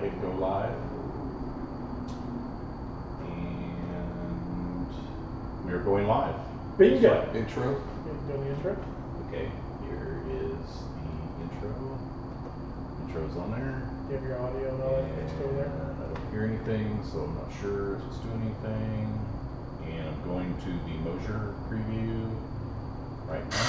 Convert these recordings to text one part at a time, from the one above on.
hit go live. And we're going live. Bingo. So, intro. Doing the intro. Okay, here is the intro. Intro's on there. You have your audio and all that good stuff there. I don't hear anything, so I'm not sure if it's doing anything. And I'm going to the Mosier preview right now.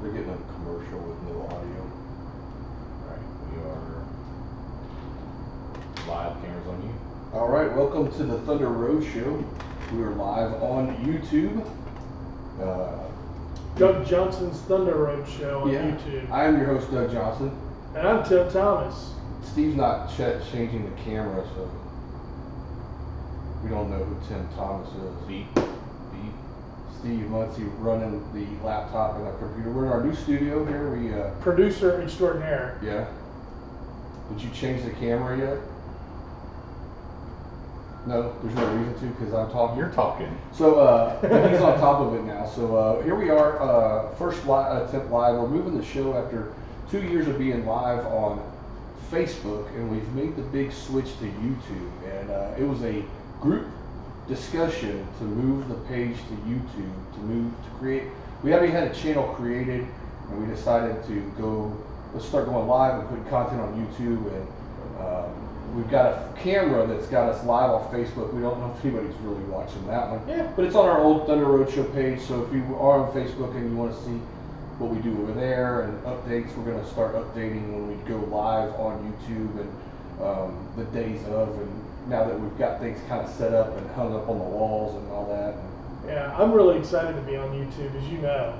They're getting a commercial with no audio. Alright, we are live. Cameras on you. Alright, welcome to the Thunder Road Show. We are live on YouTube. Doug Johnson's Thunder Road Show on YouTube. I am your host, Doug Johnson. And I'm Tim Thomas. Steve's not changing the camera, so we don't know who Tim Thomas is. Beep. Steve Muncie running the laptop and the computer. We're in our new studio here. We Producer extraordinaire. yeah. Did you change the camera yet? No, there's no reason to because I'm talking. You're talking. So he's on top of it now. So here we are, first attempt live. We're moving the show after 2 years of being live on Facebook, and we've made the big switch to YouTube. And it was a group discussion to move the page to YouTube, to create. We already had a channel created, and we decided to let's start going live and put content on YouTube. And we've got a camera that's got us live on Facebook. We don't know if anybody's really watching that one. Yeah. But it's on our old Thunder Road Show page, so if you are on Facebook and you want to see what we do over there and updates, we're going to start updating when we go live on YouTube and the days of, and now that we've got things kind of set up and hung up on the walls and all that. Yeah, I'm really excited to be on YouTube, as you know.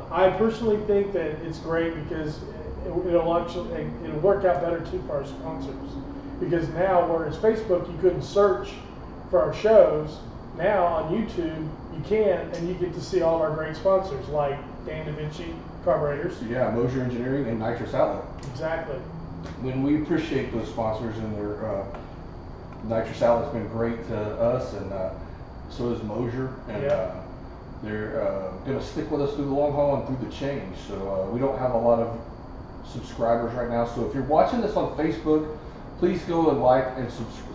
I personally think that it's great because it'll work out better too for our sponsors. Because now, whereas Facebook you couldn't search for our shows, now on YouTube you can, and you get to see all of our great sponsors like Dan Da Vinci Carburetors. Yeah, Mosier Engineering and Nitrous Outlet. Exactly. When we appreciate those sponsors, and their Nitrous Outlet's been great to us, and so is Mosier, and they're going to stick with us through the long haul and through the change. So we don't have a lot of subscribers right now. So if you're watching this on Facebook, please go and like and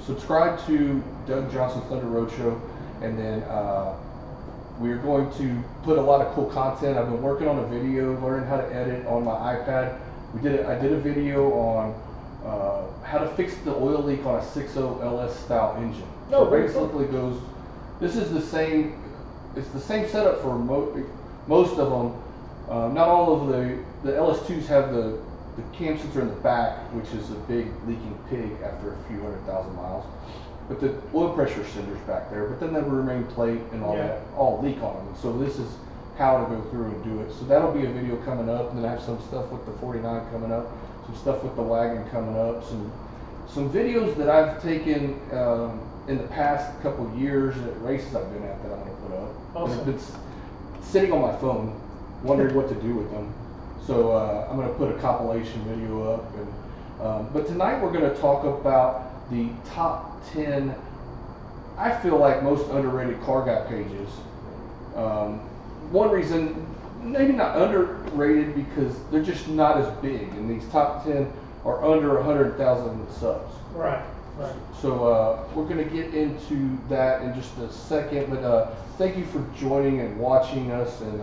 subscribe to Doug Johnson's Thunder Road Show, and then we're going to put a lot of cool content. I've been working on a video, learning how to edit on my iPad. I did a video on how to fix the oil leak on a 6.0 LS style engine. Oh, so basically this is the same. It's the same setup for most of them. Not all of the LS2s have the cam sensor in the back, which is a big leaking pig after a few 100,000 miles. But the oil pressure sender's back there. But then the remain plate and all that all leak on them. So this is how to go through and do it. So that'll be a video coming up, and then I have some stuff with the 49 coming up, some stuff with the wagon coming up, some videos that I've taken in the past couple of years at races I've been at that I'm going to put up. Awesome. And it's sitting on my phone, wondering what to do with them. So I'm going to put a compilation video up. And but tonight we're going to talk about the top 10, I feel like, most underrated car guy pages. One reason, maybe not underrated, because they're just not as big, and these top 10 are under 100,000 subs. Right. So we're going to get into that in just a second, but thank you for joining and watching us and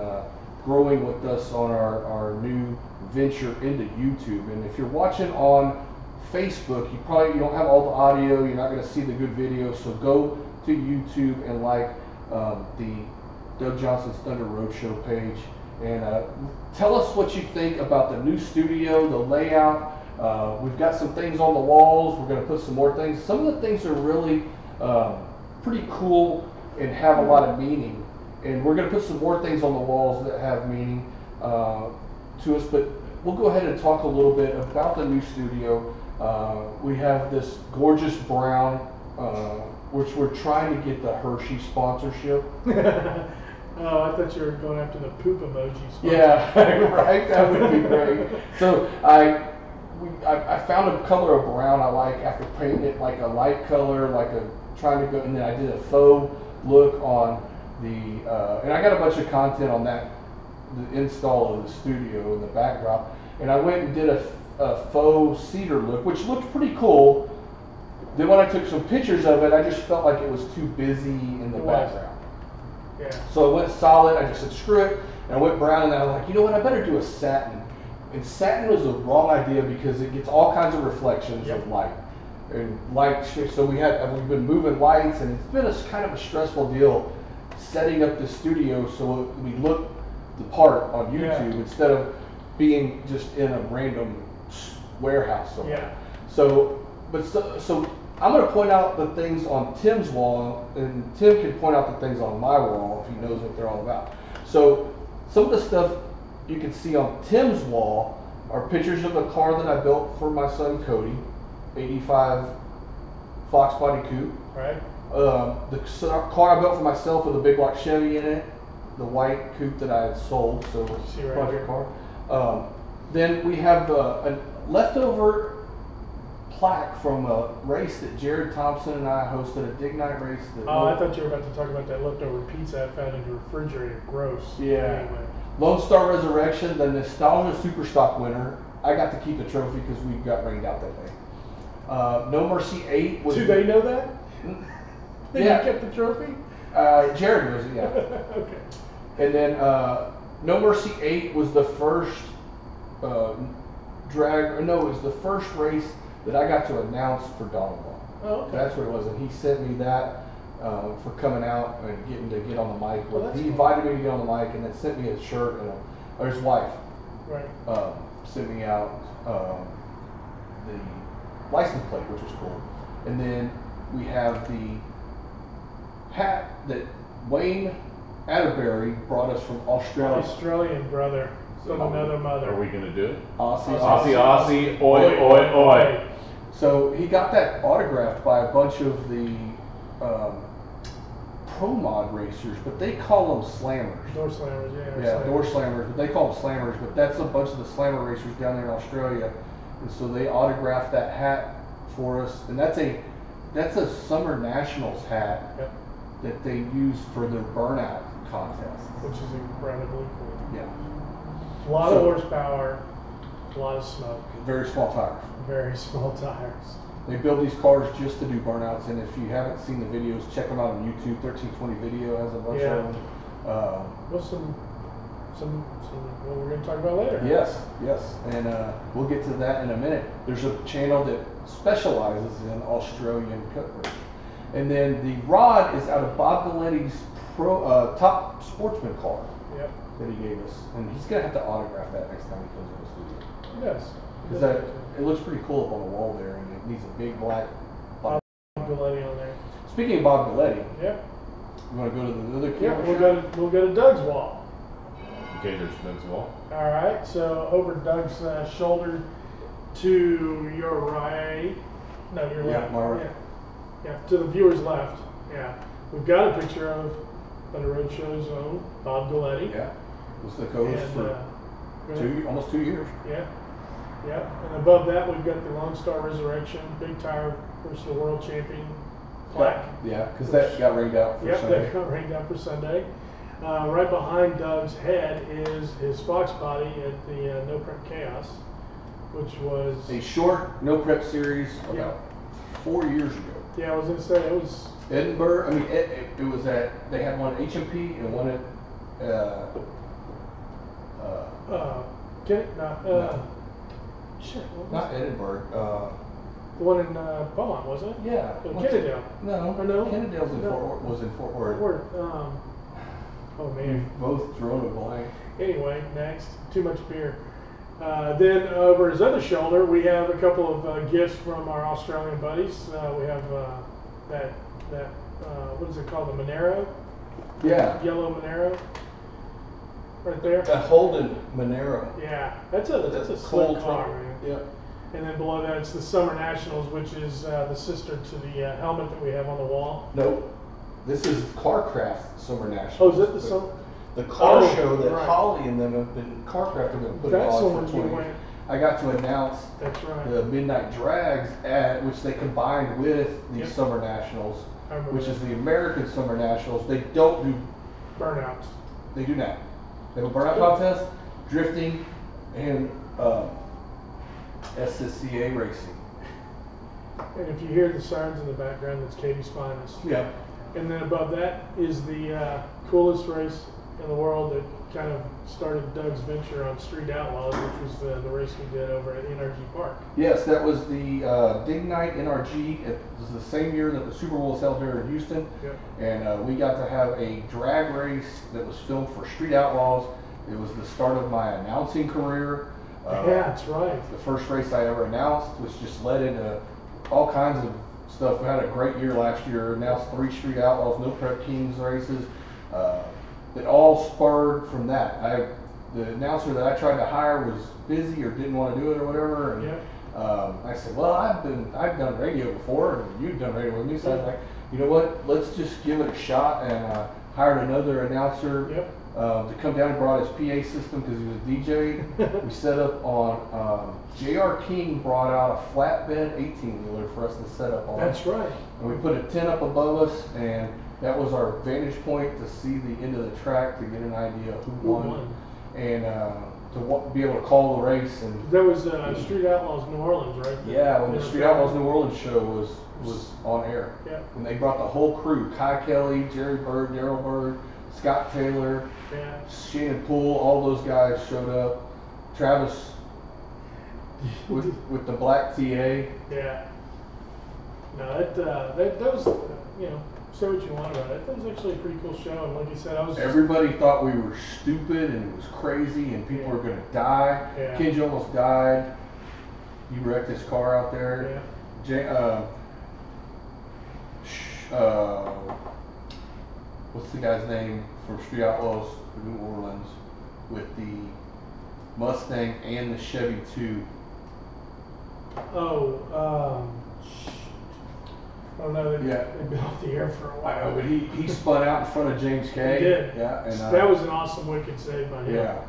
growing with us on our new venture into YouTube. And if you're watching on Facebook, you don't have all the audio, you're not going to see the good video, so go to YouTube and like the Doug Johnson's Thunder Road Show page, and tell us what you think about the new studio, the layout. We've got some things on the walls. We're going to put some more things. Some of the things are really pretty cool and have a lot of meaning. And we're going to put some more things on the walls that have meaning to us. But we'll go ahead and talk a little bit about the new studio. We have this gorgeous brown, which we're trying to get the Hershey sponsorship. Oh, I thought you were going after the poop emoji. Yeah, right. That would be great. So I found a color of brown I like after painting it like a light color, trying to go, and then I did a faux look on the, and I got a bunch of content on that, the install of the studio and the backdrop, and I went and did a faux cedar look, which looked pretty cool. Then when I took some pictures of it, I just felt like it was too busy in the background. Yeah. So I went solid. I just said screw it, and I went brown. And I was like, you know what? I better do a satin. And satin was the wrong idea because it gets all kinds of reflections of light and light. So we've been moving lights, and it's been kind of a stressful deal setting up the studio so we look the part on YouTube instead of being just in a random warehouse somewhere. Yeah. So I'm going to point out the things on Tim's wall, and Tim can point out the things on my wall if he knows what they're all about. So some of the stuff you can see on Tim's wall are pictures of a car that I built for my son Cody, 85 Fox body coupe. Right. The car I built for myself with a big block Chevy in it, the white coupe that I had sold, so project car. Then we have a leftover plaque from a race that Jared Thompson and I hosted, a dig night race. I thought you were about to talk about that leftover pizza I found in the refrigerator. Gross. Yeah. Anyway. Lone Star Resurrection, the Nostalgia Superstock winner. I got to keep the trophy because we got rained out that day. No Mercy 8 was. Do they know that? Yeah. You kept the trophy? Jared knows it, yeah. Okay. And then No Mercy 8 was the first it was the first race that I got to announce for Donald. Oh, okay. That's what it was, and he sent me that for coming out and getting to get on the mic. Well, He cool. invited me to get on the mic, and then sent me his shirt or his wife Right. sent me out the license plate, which was cool. And then we have the hat that Wayne Atterbury brought us from Australia. Australian brother from another mother. Are we going to do it? Aussie, oi, oi, oi. So he got that autographed by a bunch of the pro mod racers, but they call them slammers. Door slammers, yeah. Yeah, door slammers, but they call them slammers. But that's a bunch of the slammer racers down there in Australia, and so they autographed that hat for us. And that's a Summer Nationals hat that they use for their burnout contest, Which is incredibly cool. Yeah. A lot of horsepower, a lot of smoke. Very small tires. Very small tires. They build these cars just to do burnouts, and if you haven't seen the videos, check them out on YouTube. 1320 Video has a bunch of them. Well, some what we're going to talk about later. Yes, and we'll get to that in a minute. There's a channel that specializes in Australian cut racing. And then the rod is out of Bob Galetti's top sportsman car that he gave us, and he's gonna have to autograph that next time he comes in the studio. Yes. Because it looks pretty cool up on the wall there, and it needs a big black Bob Galetti on there. Speaking of Bob Galetti, Yep. you want to go to the other Yeah, camera? we'll go to Doug's wall. Okay, there's Doug's wall. All right. So over Doug's shoulder to your right. No, your left. my right. Yeah, to the viewer's left. Yeah. We've got a picture of Thunder Road Show's own Bob Galetti. Yeah, was the coach for almost 2 years. Yeah. And above that, we've got the Lone Star Resurrection Big Tire versus the World Champion plaque. Yeah, because that got rained out for Sunday. That got rained out for Sunday. Right behind Doug's head is his Fox body at the No Prep Chaos, which was a short no prep series about 4 years ago. Yeah, I was going to say it was Edinburgh. I mean, it was at, they had one at HMP and one at not Edinburgh. The one in Beaumont, wasn't it? Yeah. Kennedale. No. Kennedale's was in Fort Worth. Oh man. We've both drawn a blank. Anyway, next. Too much beer. Then over his other shoulder, we have a couple of gifts from our Australian buddies. We have that what is it called? The Monero? Yeah. Yellow Monero. right there. A Holden Monero. Yeah, that's a Cool slick car, truck. man. Yeah. And then below that, it's the Summer Nationals, which is the sister to the helmet that we have on the wall. Nope. This is Carcraft Summer National. Oh, is it the Summer? The car Oh, show that right. Holly and them have been, Carcraft have been putting That's the on one for you 20 went. years. I got to announce That's right. the Midnight Drags, which they combined with the Yep. Summer Nationals, I remember which that. is the American Summer Nationals. They don't do, Burnouts. they do not. They have a burnout Good. contest, drifting, and SSCA racing. And if you hear the sirens in the background, that's Katie's Finest. Yeah. And then above that is the coolest race in the world that kind of started Doug's venture on Street Outlaws, which was the race we did over at NRG Park. Yes, that was the Dig Night NRG. It was the same year that the Super Bowl was held here in Houston. Yep. And we got to have a drag race that was filmed for Street Outlaws. It was the start of my announcing career. Yeah, that's right. The first race I ever announced, which just led into all kinds of stuff. We had a great year last year. Announced 3 Street Outlaws, no Prep Kings races. It all spurred from that. The announcer that I tried to hire was busy or didn't want to do it or whatever. And Yeah. I said, well, I've done radio before, and you've done radio with me. So I was like, you know what? Let's just give it a shot. And hired another announcer. Yep. To come down and brought his PA system because he was a DJ. We set up on, J.R. King brought out a flatbed 18-wheeler for us to set up on. That's right. And we put a tent up above us, and that was our vantage point to see the end of the track, to get an idea of who won. And to be able to call the race. And There was Street Outlaws New Orleans, right? yeah, when the Street Outlaws New Orleans show was on air. Yeah. And they brought the whole crew, Kai Kelly, Jerry Bird, Daryl Bird, Scott Taylor, Yeah. Shannon Poole, all those guys showed up. Travis with the black TA. Yeah. No, that was, you know, say what you want about it. That was actually a pretty cool show. And like you said, I was just, Everybody thought we were stupid and it was crazy and people were gonna die. Yeah. Kenji almost died. He wrecked his car out there. yeah. What's the guy's name from Street Outlaws for New Orleans with the Mustang and the Chevy 2? I don't know. Yeah. They've been off the air for a I while. know, but he spun out in front of James K. He did. Yeah, and That was an awesome wicked save by him. yeah.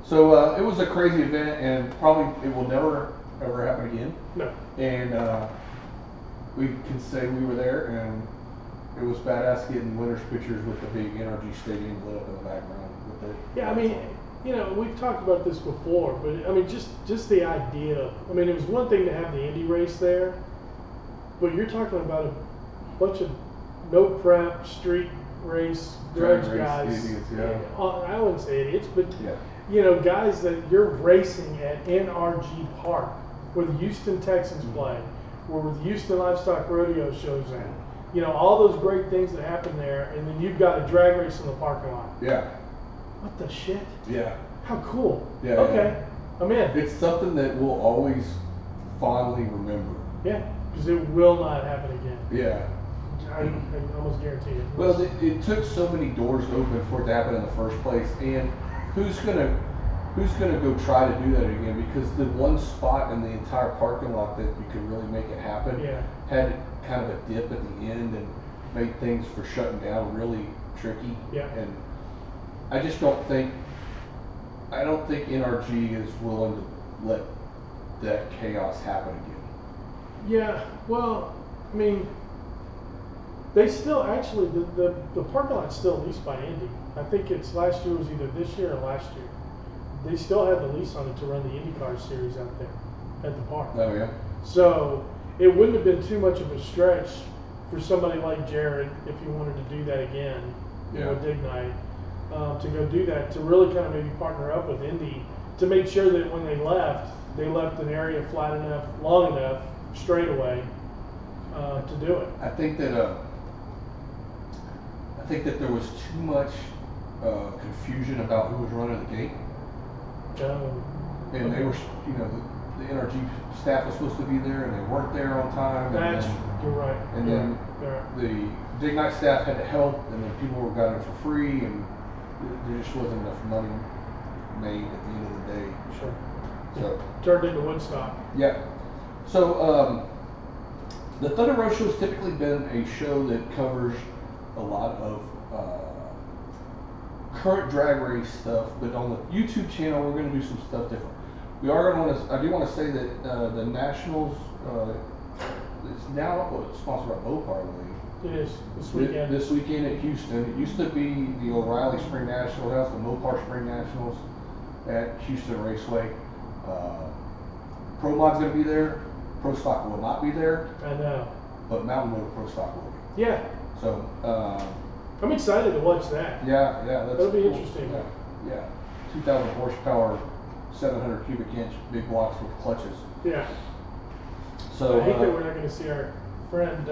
So it was a crazy event, and probably it will never ever happen again. No. And we can say we were there, and it was badass getting winners pictures with the big NRG stadium lit up in the background with it. Yeah, I mean, you know, we've talked about this before, but I mean, just the idea. I mean, it was one thing to have the Indy race there, but you're talking about a bunch of no prep street race Drag grudge race guys. idiots, yeah. I wouldn't say idiots, but Yeah. you know, guys that you're racing at NRG Park, where the Houston Texans play, where the Houston Livestock Rodeo shows at. You know, all those great things that happen there, and then you've got a drag race in the parking lot. Yeah. What the shit? Yeah. How cool. Yeah, Okay, I'm in. It's something that we'll always fondly remember. Yeah, because it will not happen again. Yeah. I almost guarantee it. Well, it took so many doors open for it to happen in the first place, and who's gonna go try to do that again? Because the one spot in the entire parking lot that you could really make it happen Yeah. had kind of a dip at the end and made things for shutting down really tricky. Yeah. And I just don't think NRG is willing to let that chaos happen again. Yeah, well, I mean, they still actually, the parking lot's still leased by Indy. I think it's last year was either this year or last year. They still had the lease on it to run the IndyCar series out there at the park. Oh yeah. So it wouldn't have been too much of a stretch for somebody like Jared, if he wanted to do that again, you know, Dig Night, to go do that, to really kind of maybe partner up with Indy to make sure that when they left an area flat enough, long enough, straight away to do it. I think that there was too much confusion about who was running the gate. And they were, you know, the NRG staff was supposed to be there, and they weren't there on time. You're right. And then the Dig Night staff had to help, and then people got it for free, and there just wasn't enough money made at the end of the day. Sure. So Turned into Woodstock. yeah. So the Thunder Road Show has typically been a show that covers a lot of current drag race stuff, but on the YouTube channel we're going to do some stuff different. We are going to. I do want to say that the Nationals is now sponsored by Mopar, I believe. It is this weekend. This weekend at Houston. It used to be the O'Reilly Spring Nationals. That's the Mopar Spring Nationals at Houston Raceway. Pro Mod's going to be there. Pro Stock will not be there, I know. but Mountain Motor Pro Stock will be. Yeah. So I'm excited to watch that. yeah, that's That'll be cool. interesting. Yeah, 2,000 horsepower, 700 cubic inch big blocks with clutches. Yeah. So I hate that we're not going to see our friend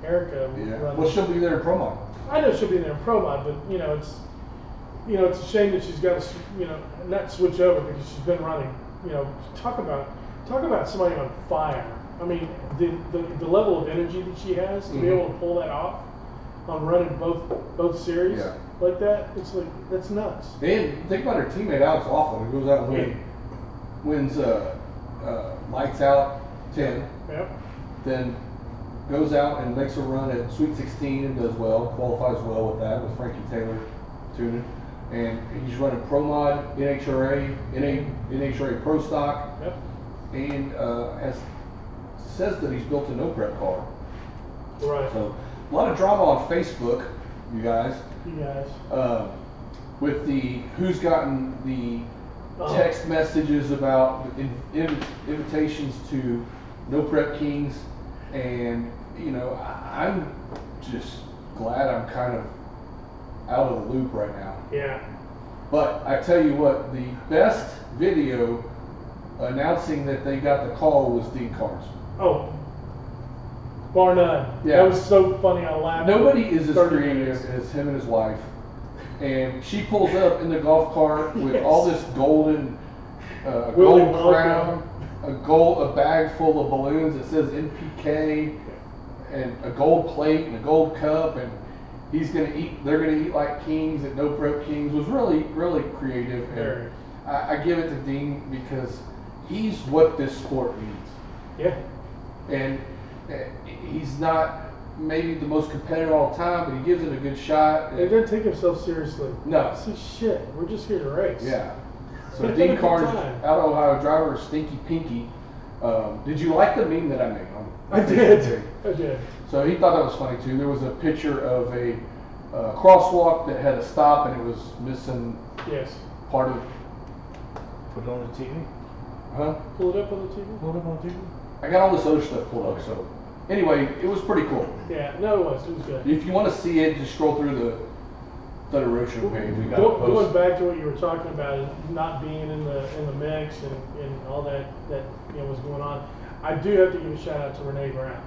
Erica yeah. run. Well, she'll be there in Pro Mod. I know she'll be there in Pro Mod, but it's a shame that she's got to not switch over because she's been running. Talk about somebody on fire. I mean, the level of energy that she has to be able to pull that off on running both series like that, it's like that's nuts. And think about her teammate Alex Laughlin, who goes out and wins lights out 10. Yep. Then goes out and makes a run at Sweet 16 and does well, qualifies well with that with Frankie Taylor tuning. And he's running Pro Mod, NHRA, NHRA Pro Stock, and says that he's built a no prep car. Right. So a lot of drama on Facebook, you guys. With the who's gotten the text messages about invitations to No Prep Kings, and I'm just glad I'm kind of out of the loop right now. Yeah. But I tell you what, the best video announcing that they got the call was Dean Carnes. Oh, bar none. Yeah. That was so funny. I laughed. Nobody is as 30 creative minutes. as him and his wife. And she pulls up in the golf cart with all this golden Willy gold Wonka. crown, a bag full of balloons that says NPK, and a gold plate and a gold cup, and they're gonna eat like kings at No Prep Kings. Was really, really creative. Very. And I give it to Dean because he's what this sport needs. Yeah. And he's not maybe the most competitive all the time, but he gives it a good shot. He doesn't take himself seriously. No. See, shit. We're just here to race. Yeah. So Dean Carnes, out of Ohio, driver of Stinky Pinky. Did you like the meme that I made? I did. I did. So he thought that was funny too. There was a picture of a crosswalk that had a stop and it was missing part of. Put it on the TV. Huh? Pull it up on the TV. Pull it up on the TV. I got all this other stuff pulled up. So anyway, it was pretty cool. Yeah. No, it was. It was good. If you want to see it, just scroll through the Thunder Road Show page. We got a Going post. back to what you were talking about, not being in the mix and all that was going on. I do have to give a shout out to Renee Brown.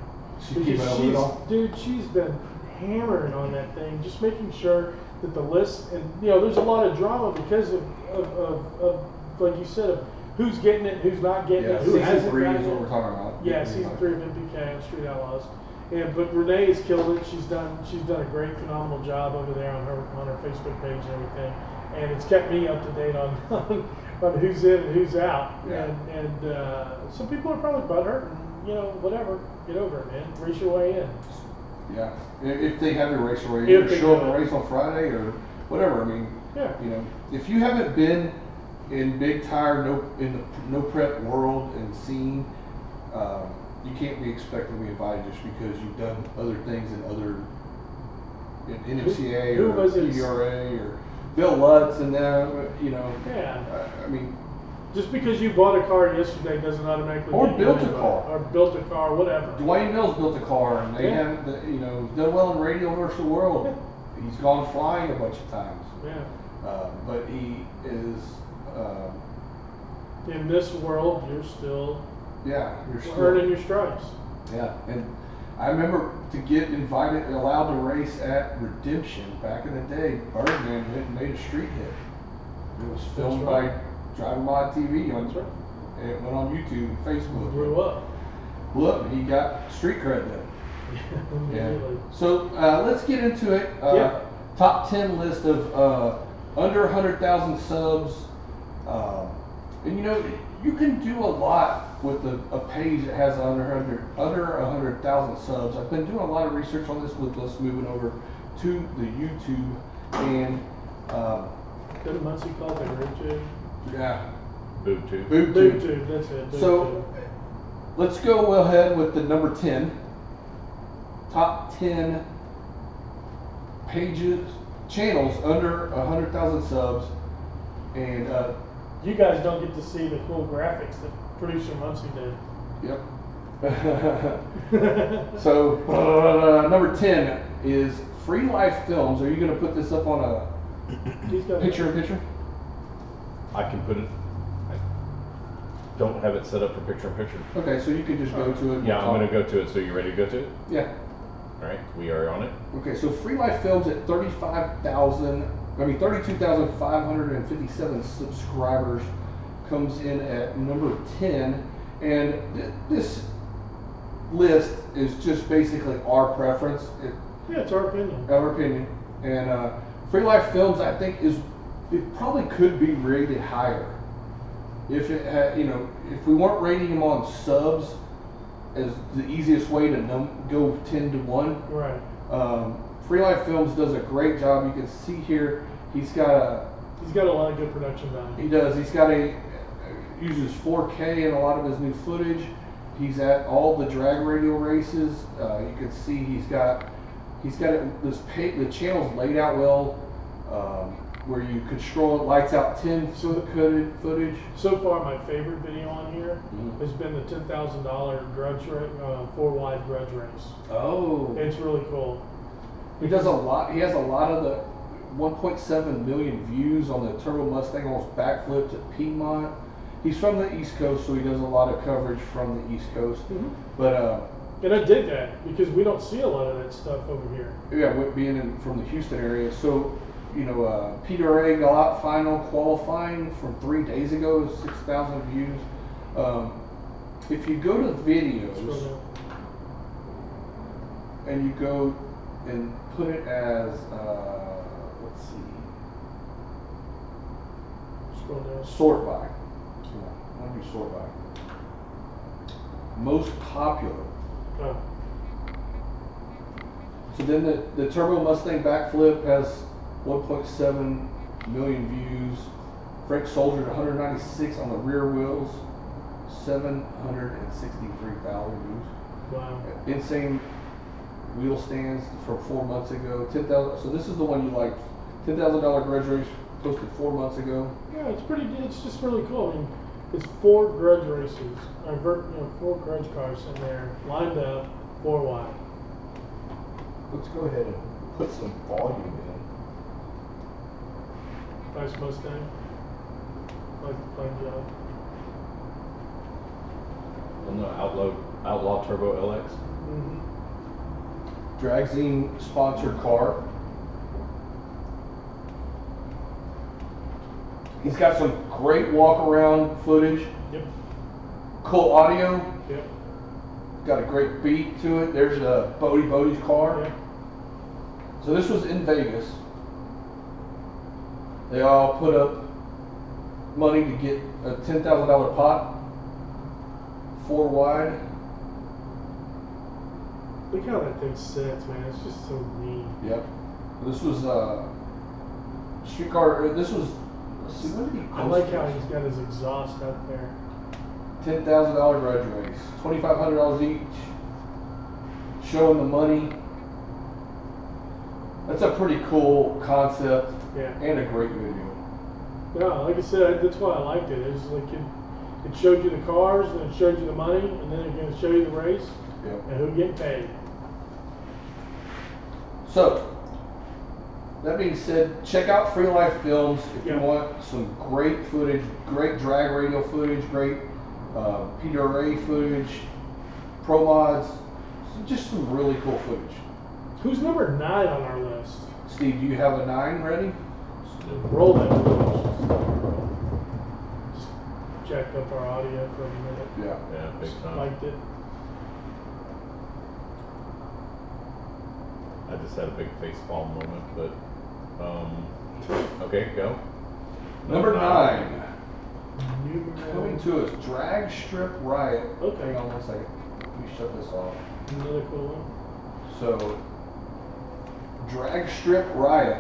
She keeping up with it all? Dude, she's been hammering on that thing, just making sure that the list, and there's a lot of drama because of like you said, of who's getting it, who's not getting it, who season hasn't 3 gotten is what it. we're talking about. Yeah, season 3 of NPK on Street Outlaws. But Renee has killed it. She's done a great, phenomenal job over there on her Facebook page and everything, and it's kept me up to date on who's in and who's out. Yeah. And some people are probably butthurt. Whatever. Get over it, man. Race your way in. Yeah, if they have a race already, If either they show up do. and race on Friday or whatever. I mean, Yeah. if you haven't been in big tire in the no prep world and scene, you can't be expected to be invited just because you've done other things in NFCA Who or was it? PDRA or Bill Lutz and them. Yeah. I mean, Just because you bought a car yesterday doesn't automatically Or get you built a anybody. car. Or built a car, whatever. Dwayne Mills built a car, and they Yeah. haven't, done well in radio versus the world. He's gone flying a bunch of times. Yeah. But he is, In this world, you're still you're still earning your stripes. Yeah, and I remember to get allowed to race at Redemption back in the day. Birdman went and made a street hit. It was filmed right. by Driver Mod TV. That's right. And it went on YouTube and Facebook. Blew up. Blew up, and he got street cred then. Immediately. So let's get into it. Yeah. Top 10 list of under 100,000 subs And you know, you can do a lot with a page that has under 100,000 subs. I've been doing a lot of research on this with us moving over to the YouTube, and Didn't Muncie call it YouTube? yeah, BoobTube. BoobTube, that's it. So let's go ahead with the number 10. Top 10 pages, channels under 100,000 subs, and you guys don't get to see the cool graphics that producer Muncie did. yep. So number 10 is Free Life Films. Are you going to put this up on a picture? I can put it. I don't have it set up for picture-in-picture. Okay, so you can just go to it. Yeah, I'm going to go to it. So you ready to go to it? Yeah. All right, we are on it. Okay, so Free Life Films at 32,557 subscribers comes in at number 10, and this list is just basically our preference. Yeah, it's our opinion. Our opinion. And Free Life Films, I think, it probably could be rated higher if it had, you know, if we weren't rating them on subs as the easiest way to go 10 to 1. Right. Free Life Films does a great job. You can see here he's got a lot of good production value. He does. He's got uses 4K in a lot of his new footage. He's at all the drag radio races. You can see he's got the channel's laid out well, where you could scroll it, lights out 10 footage. So far, my favorite video on here has been the $10,000 grudge 4-wide grudge race. Oh, It's really cool. he does a lot. He has a lot of the 1.7 million views on the Turbo Mustang almost backflip to Piedmont. He's from the East Coast, so he does a lot of coverage from the East Coast. But and I dig that because we don't see a lot of that stuff over here. yeah, being from the Houston area. So, you know, Peter A. Galop final qualifying from 3 days ago, 6,000 views. If you go to videos and you go and put it as, let's see, Scroll down. sort by. Let me sort by. Most popular. Oh. So then the Turbo Mustang backflip has 1.7 million views. Frank Soldier 196 on the rear wheels, 763,000 views. Wow. Insane wheel stands from 4 months ago. 10,000. So this is the one you liked. $10,000 grudge race posted 4 months ago. Yeah, it's pretty. It's just really cool. I mean, it's 4 grudge races, 4 grudge cars in there lined up 4 wide. Let's go ahead and put some volume in. Nice Mustang. Fine job. On the Outlaw Turbo LX. Dragzine sponsored car. He's got some great walk around footage. Yep. Cool audio. Yep. Got a great beat to it. There's Bodie's car. Yep. So this was in Vegas. They all put up money to get a $10,000 pot, 4 wide. Look how that thing sits, man. It's just so neat. Yep. This was streetcar. This was. Let's see, what did he post? I like how he's got his exhaust up there. $10,000 grudge race, $2,500 each. Showing the money. That's a pretty cool concept. Yeah. And a great video. Yeah, like I said, that's why I liked it. It's like it showed you the cars, and it showed you the money, and then it's going to show you the race, Yep. and who getting paid. So, that being said, check out Free Life Films if you Yeah. want some great footage, great drag radio footage, great PDRA footage, pro mods, just some really cool footage. Who's number 9 on our list? Steve, do you have a 9 ready? Roll that footage. Just jacked up our audio for a minute. Yeah. Yeah, big time. Liked it. I just had a big facepalm moment, but okay, go. Number 9. Coming to us, Drag Strip Riot. Okay. Hang on one second. Let me shut this off. Another cool one. So, Drag Strip Riot,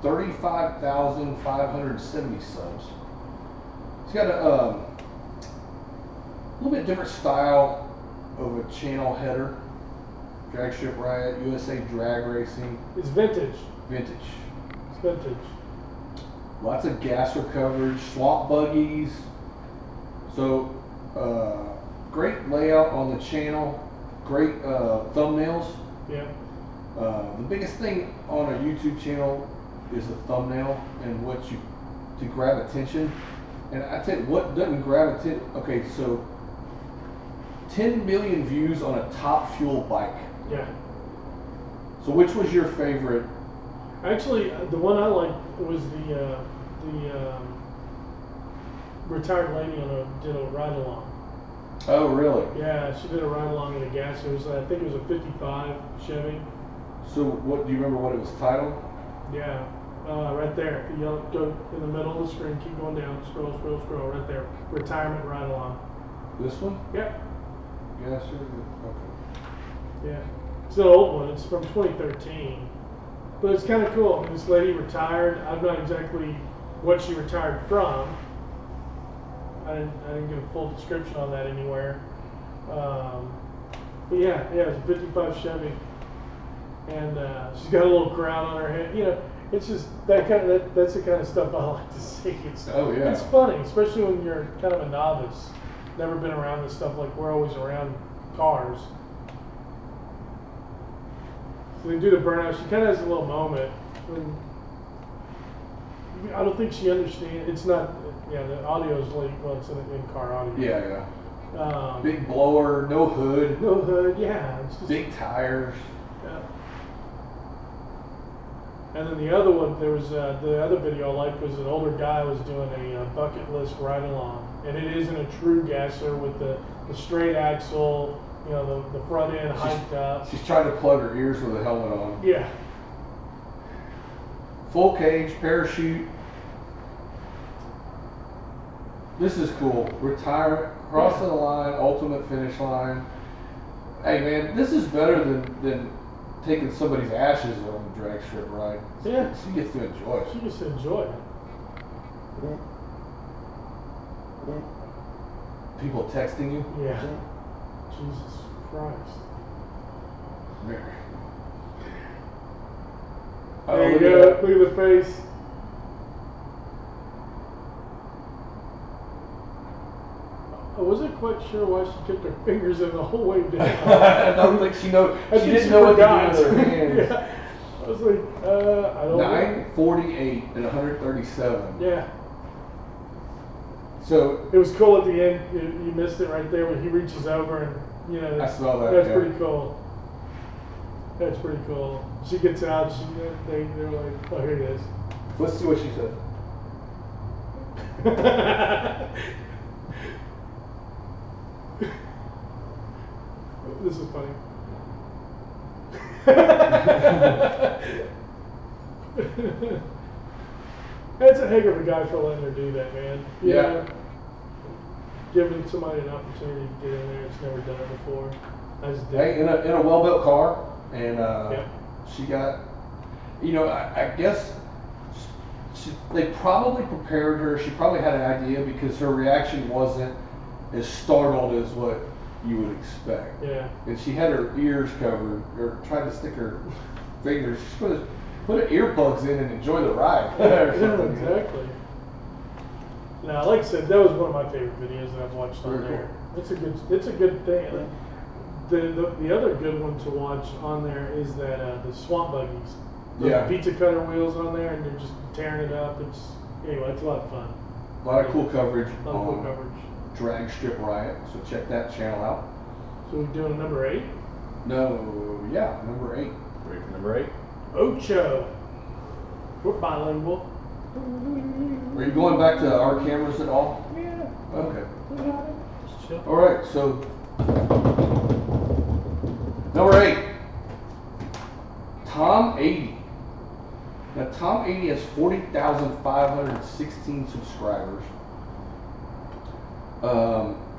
35,570 subs. It's got a little bit different style of a channel header. Drag Strip Riot, USA Drag Racing. It's vintage. Vintage. It's vintage. Lots of gasser coverage, swamp buggies. So, great layout on the channel. Great thumbnails. Yeah. The biggest thing on a YouTube channel is the thumbnail and to grab attention. And I tell you what doesn't grab attention. Okay, so 10 million views on a Top Fuel bike. Yeah. So which was your favorite? Actually, the one I liked was the retired lady did a ride along. Oh, really? Yeah, she did a ride along in a gas. It was, I think it was a '55 Chevy. So what do you remember what it was titled? Yeah, right there. You go in the middle of the screen, keep going down, scroll, scroll, scroll, right there. Retirement ride along. This one? Yep. Yeah, sure. Okay. Yeah. It's an old one. It's from 2013. But it's kind of cool. I mean, this lady retired. I'm not exactly what she retired from. I didn't get a full description on that anywhere. But yeah, it's a '55 Chevy, and she's got a little crown on her head. You know, it's just that's the kind of stuff I like to see. It's funny, especially when you're kind of a novice, never been around this stuff. Like we're always around cars. So they do the burnout. She kind of has a little moment when I don't think she understands. It's not. Yeah, the audio is like, well, it's an in-car audio. Yeah. Big blower, no hood. No hood. Yeah. It's just, big tires. Yeah. And then the other one, there was the other video I liked was an older guy was doing a bucket list ride along, and it isn't a true gasser with the straight axle. You know, the front end hiked up. She's trying to plug her ears with a helmet on. Yeah. Full cage, parachute. This is cool. Retirement, crossing the line, ultimate finish line. Hey man, this is better than taking somebody's ashes on the drag strip ride. Yeah. She gets to enjoy it. She gets to enjoy it. People texting you? Yeah. Jesus Christ. Mary. There you look go. at that. Look at the face. I wasn't quite sure why she kept her fingers in the whole way down. I don't think she knows. She didn't know what to do with her hands. Yeah. I was like, I don't know. 948 and 137. Yeah. So it was cool at the end. You missed it right there when he reaches over and I saw that. That's pretty cool. That's pretty cool. She gets out. They're like, oh, here it is. Let's see what she said. This is funny. That's a heck of a guy for letting her do that, man. You know, giving somebody an opportunity to get in there that's never done it before. I just did. Hey, in a well-built car, and she got, I guess they probably prepared her. She probably had an idea because her reaction wasn't as startled as what you would expect. Yeah. And she had her ears covered, or tried to stick her fingers. She's supposed to put her earplugs in and enjoy the ride. Yeah, exactly. Now, like I said, that was one of my favorite videos that I've watched on there. It's a good thing. The other good one to watch on there is that the swamp buggies. Those pizza cutter wheels on there, and they're just tearing it up. It's a lot of fun. A lot of cool coverage. Drag Strip Riot, so check that channel out. So we're doing number 8? Number 8. Ready for number 8? Ocho. We're bilingual. Are you going back to our cameras at all? Yeah. Okay. Just chill. All right, so number 8, Tom 80. Now Tom 80 has 40,516 subscribers.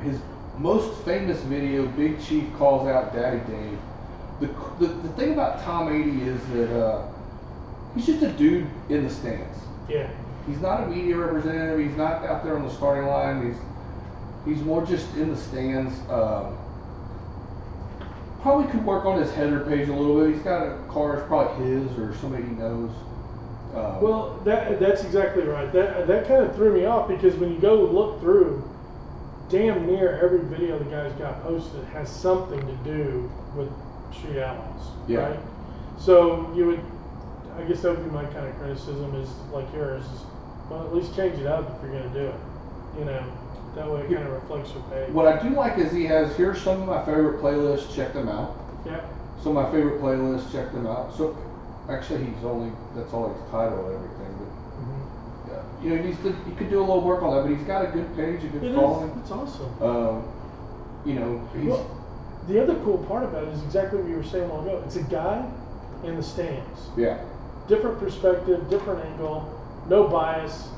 His most famous video, Big Chief calls out Daddy Dave. The thing about Tom 80 is that he's just a dude in the stands. Yeah. He's not a media representative. He's not out there on the starting line. He's more just in the stands. Probably could work on his header page a little bit. He's got a car that's probably his or somebody he knows. Well, that's exactly right. That kind of threw me off because when you go look through, damn near every video the guy's got posted has something to do with Street Outlaws. Yeah. Right? So you would, I guess that would be my kind of criticism is like yours. Is, well, at least change it up if you're going to do it. You know, that way it kind of reflects your page. What I do like is he has, here's some of my favorite playlists, check them out. Yeah. Some of my favorite playlists, check them out. So actually that's all he's titled everything. But yeah, you know, he could do a little work on that, but he's got a good page, a good following. It's awesome. You know, well, the other cool part about it is exactly what you were saying a while ago. It's a guy in the stands. Yeah. Different perspective, different angle, no bias.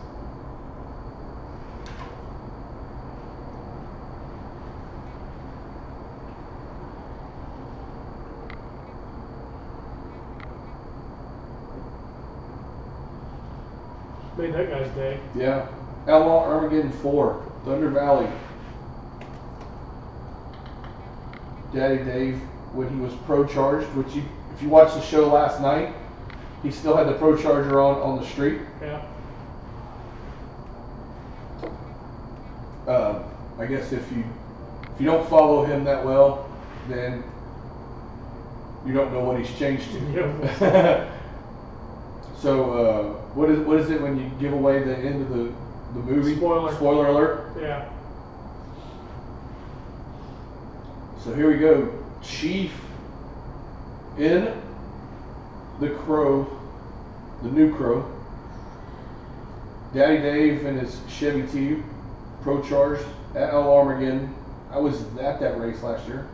Made that guy's day. Yeah. Outlaw Armageddon 4, Thunder Valley. Daddy Dave, when he was pro-charged, which if you watched the show last night, he still had the Pro Charger on the street. Yeah. I guess if you don't follow him that well, then you don't know what he's changed to. Yeah. So what is it when you give away the end of the movie? Spoiler alert. Yeah. So here we go. Chief in the Crow, the new Crow. Daddy Dave and his Chevy T, Pro Charged at El Armageddon. I was at that race last year.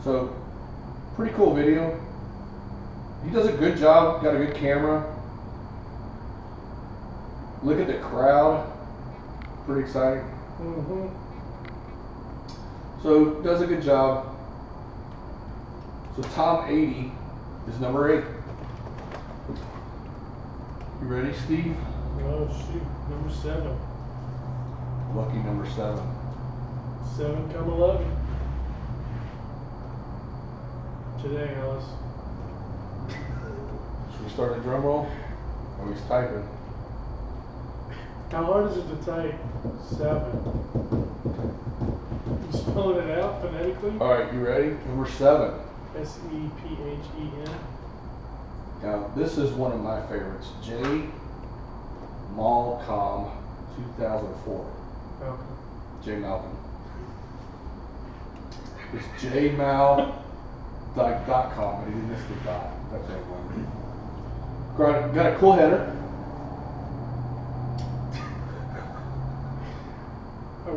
So, pretty cool video. He does a good job, got a good camera. Look at the crowd. Pretty exciting. Mm-hmm. So, does a good job. So, Tom 80 is number 8. You ready, Steve? Oh, shoot. Number 7. Lucky number 7. 7 come 11. Today, Alice. Should we start a drum roll? Oh, he's typing. How hard is it to type 7? You spelling it out phonetically? All right, you ready? Number 7. S-E-P-H-E-N. Now, this is one of my favorites. J. Malcolm 2004. Okay. J. Malcolm. It's jmal.com, but he didn't miss the dot. That's what I wanted. Got a cool header.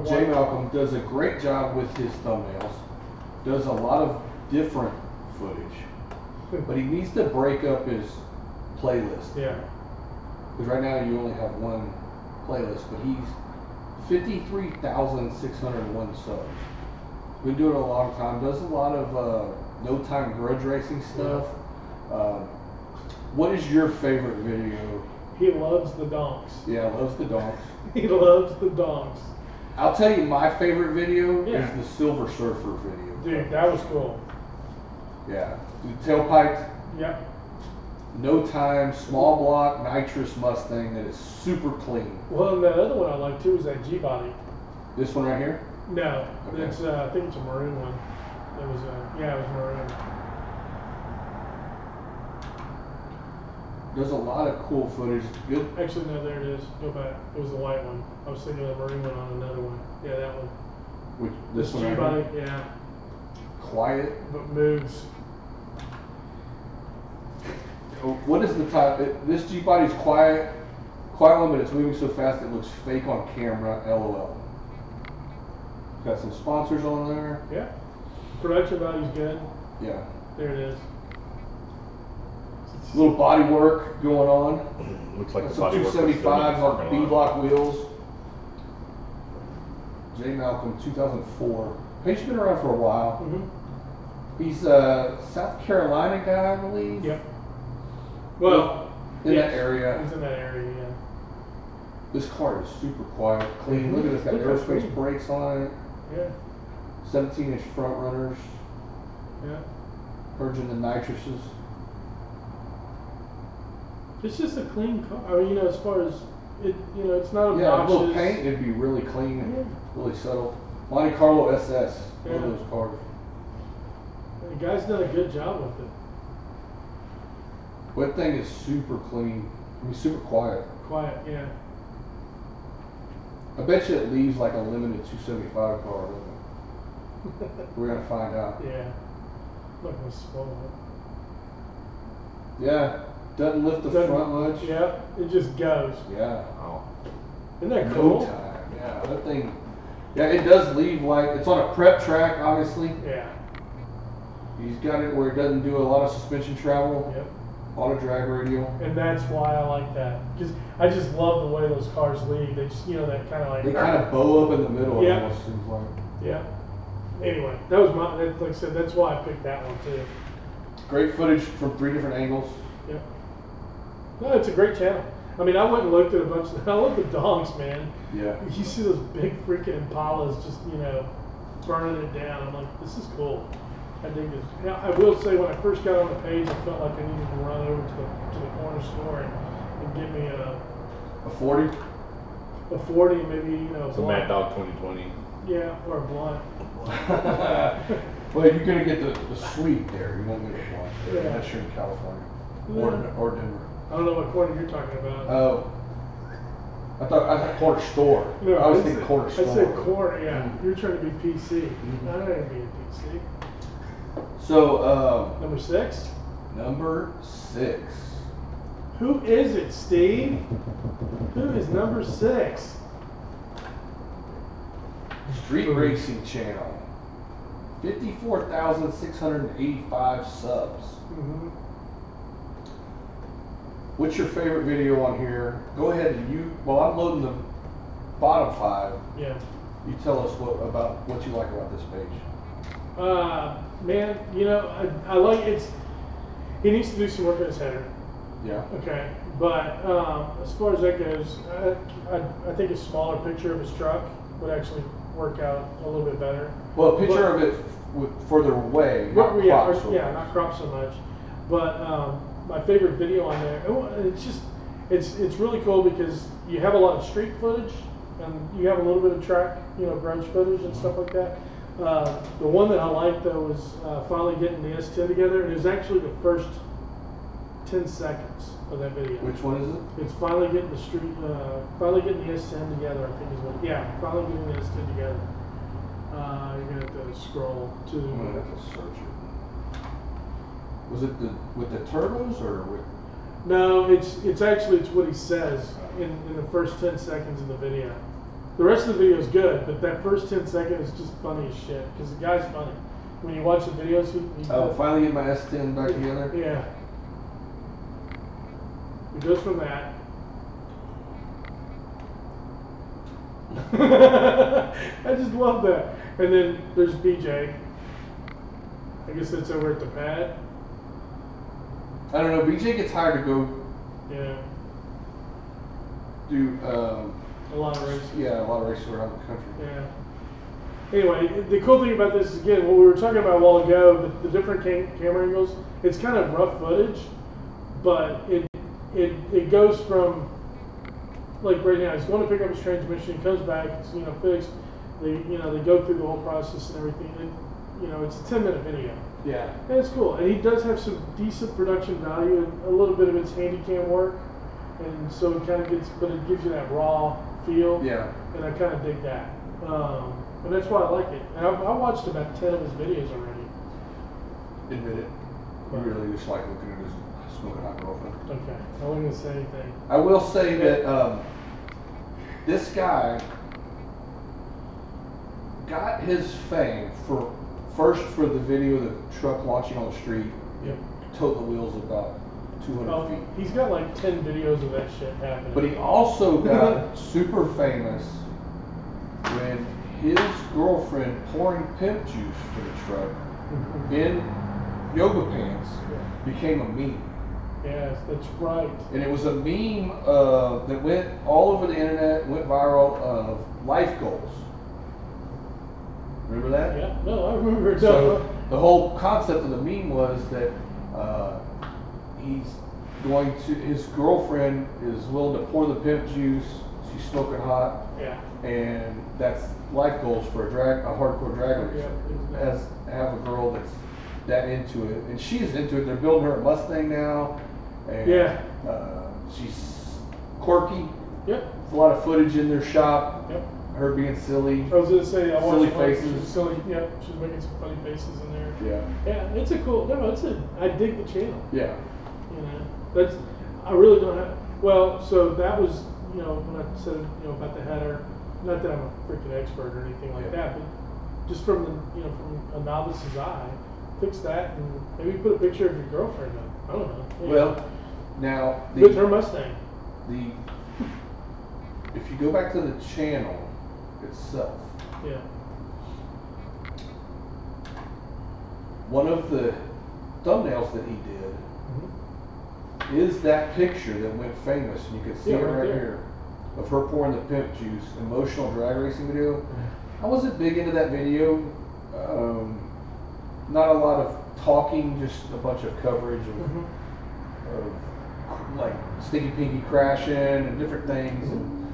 J. Malcolm does a great job with his thumbnails. Does a lot of different footage. But he needs to break up his playlist. Yeah. Because right now you only have one playlist, but he's 53,601 subs. Been doing it a long time. Does a lot of no time grudge racing stuff. What is your favorite video? He loves the donks. Yeah, loves the donks. He loves the donks. I'll tell you, my favorite video Yeah. is the Silver Surfer video. Dude, that was cool. Yeah, the tailpipe, Yep. no time, small block, nitrous Mustang that is super clean. Well, and that other one I like too is that G-body. This one right here? No, Okay. it's I think it's a maroon one. It was it was maroon. There's a lot of cool footage. Good. Actually, no, there it is. Go back. It was the white one. I was thinking of the maroon one on another one. Yeah, that one. Which, this one right G-body, here? yeah, Quiet. but moves. Oh, what is the type? This Jeep body's quiet one, but it's moving so fast it looks fake on camera. LOL. Got some sponsors on there. Yeah. Production value's good. Yeah. There it is. Little body work going on. Looks like the Some body work was done in the 275s on parking lot. B-block wheels. J. Malcolm, 2004. He's been around for a while. Mm-hmm. He's a South Carolina guy, I believe. Yep. Well, in yes, that area. He's in that area, yeah. This car is super quiet, clean. Look at this, got Look how aerospace clean. brakes on it. Yeah. 17-inch front runners. Yeah. Purging the nitrous's. It's just a clean car. I mean, you know, as far as it, you know, it's not Yeah, a obnoxious. little paint, it'd be really clean and Yeah. really subtle. Monte Carlo SS, one of Yeah. those cars. The guy's done a good job with it. That thing is super clean. I mean, super quiet. Quiet, yeah. I bet you it leaves like a limited 275 car. Doesn't it? We're gonna find out. Yeah. I'm not gonna spoil Yeah, doesn't lift the Doesn't- front much. it. Yeah, it just goes. Yeah. Oh. Isn't that No cool? time. Yeah, that thing. Yeah, it does leave like it's on a prep track, obviously. Yeah. He's got it where it doesn't do a lot of suspension travel. Yep. Auto drag radial. And that's why I like that. Because I just love the way those cars lead. They just, you know, that kind of like. They kind of bow up in the middle. Yeah. It almost seems like. Yeah. Anyway, that was my. Like I said, that's why I picked that one too. Great footage from 3 different angles. Yeah. No, it's a great channel. I mean, I went and looked at a bunch of. I love the dongs, man. Yeah. You see those big freaking Impalas just, you know, burning it down. I'm like, this is cool. I dig this. Now, I will say, when I first got on the page, I felt like I needed to run over to the corner store and get me A 40. a 40, maybe, you know, a It's a blunt. Mad Dog 2020. Yeah, or a blunt. Well, you're gonna get the sweet there. You won't get the one Yeah. unless you're in California Yeah. or Denver. I don't know what corner you're talking about. Oh, I thought corner store. No, I was said- thinking corner store. I said corner, yeah. Mm. You're trying to be PC. Mhm. I ain't being PC. So Number 6? number 6. Who is it, Steve? Who is number 6? Street Racing Channel. 54,685 subs. Mm-hmm. What's your favorite video on here? Go ahead and while I'm loading the bottom 5, Yeah. you tell us about what you like about this page. Man, you know, I like he needs to do some work on his header. Yeah. Okay, but as far as that goes, I think a smaller picture of his truck would actually work out a little bit better. Well, a picture of it further away, not But, yeah, cropped so much. not cropped so much. But my favorite video on there, it's really cool because you have a lot of street footage and you have a little bit of track, you know, garage footage and stuff like that. The one that I liked though was finally getting the S10 together, and it was actually the first 10 seconds of that video. Which one is it? It's finally getting the finally getting the S10 together, I think is what. Yeah, finally getting the S10 together. You're gonna have to scroll to. I'm gonna have to search it. Was it with the turbos or with? No, it's what he says in the first 10 seconds of the video. The rest of the video is good, but that first 10 seconds is just funny as shit because the guy's funny. When you watch the videos, he Finally get my S10 back together. Yeah. It goes from that. I just love that. And then there's BJ. I guess that's over at the pad. I don't know. BJ gets hired to go Yeah. do A lot of races. a lot of races around the country. Yeah. Anyway, the cool thing about this is, again, what we were talking about a while ago, the different camera angles, it's kind of rough footage, but it goes from, like right now, he's going to pick up his transmission, he comes back, it's, you know, fixed, they go through the whole process and everything, and, you know, it's a 10-minute video. Yeah. And it's cool, and he does have some decent production value, and a little bit of it's handy cam work, and so it kind of but it gives you that raw feel. Yeah. And I kind of dig that. And that's why I like it. And I watched about 10 of his videos already. Admit it. You really just like looking at his smoking hot girlfriend. Okay, I wasn't going to say anything. I will say that this guy got his fame first for the video of the truck launching on the street, Yep. tote the wheels about 200 Oh, feet. he's got like 10 videos of that shit happening. But he also got super famous when his girlfriend pouring pimp juice for the truck in yoga pants became a meme. Yes, that's right. And it was a meme that went all over the internet, went viral, of life goals. Remember that? Yeah, no, I remember. So the whole concept of the meme was that his girlfriend is willing to pour the pimp juice, she's smoking hot, Yeah. and that's life goals for a hardcore drag racer. Has have a girl that's that into it, and she's into it. They're building her a Mustang now, and she's quirky. Yep. There's a lot of footage in their shop. Yep. Her being silly. I was gonna say I watched Silly one, faces. she was silly. Yeah, she was making some funny faces in there. Yeah. Yeah, it's a cool. No, I dig the channel. Yeah. You know, that's. I really don't have. Well, so that was, you know, when I said, you know, about the header. Not that I'm a freaking expert or anything like that, but just from the, you know, from a novice's eye, fix that and maybe put a picture of your girlfriend up. I don't know. Yeah. Well, now With her Mustang. If you go back to the channel itself, Yeah. one of the thumbnails that he did is that picture that went famous. You can see it right here of her pouring the pimp juice, emotional drag racing video. I wasn't big into that video. Not a lot of talking, just a bunch of coverage of like Stinky Pinky crashing and different things. And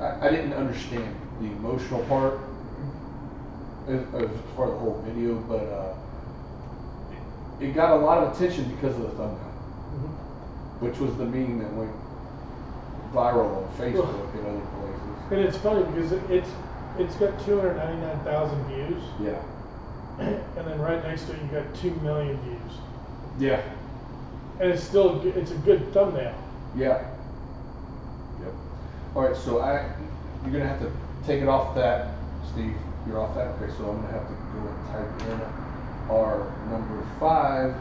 I didn't understand the emotional part as far as the whole video, but it got a lot of attention because of the thumbnail, which was the meme that went viral on Facebook and other places. And it's funny because it's got 299,000 views. Yeah. And then right next to it you got 2 million views. Yeah. And it's still it's a good thumbnail. Yeah. Yep. All right, so you're gonna have to take it off that, Steve. You're off that. Okay, so I'm gonna have to go and type in our number 5,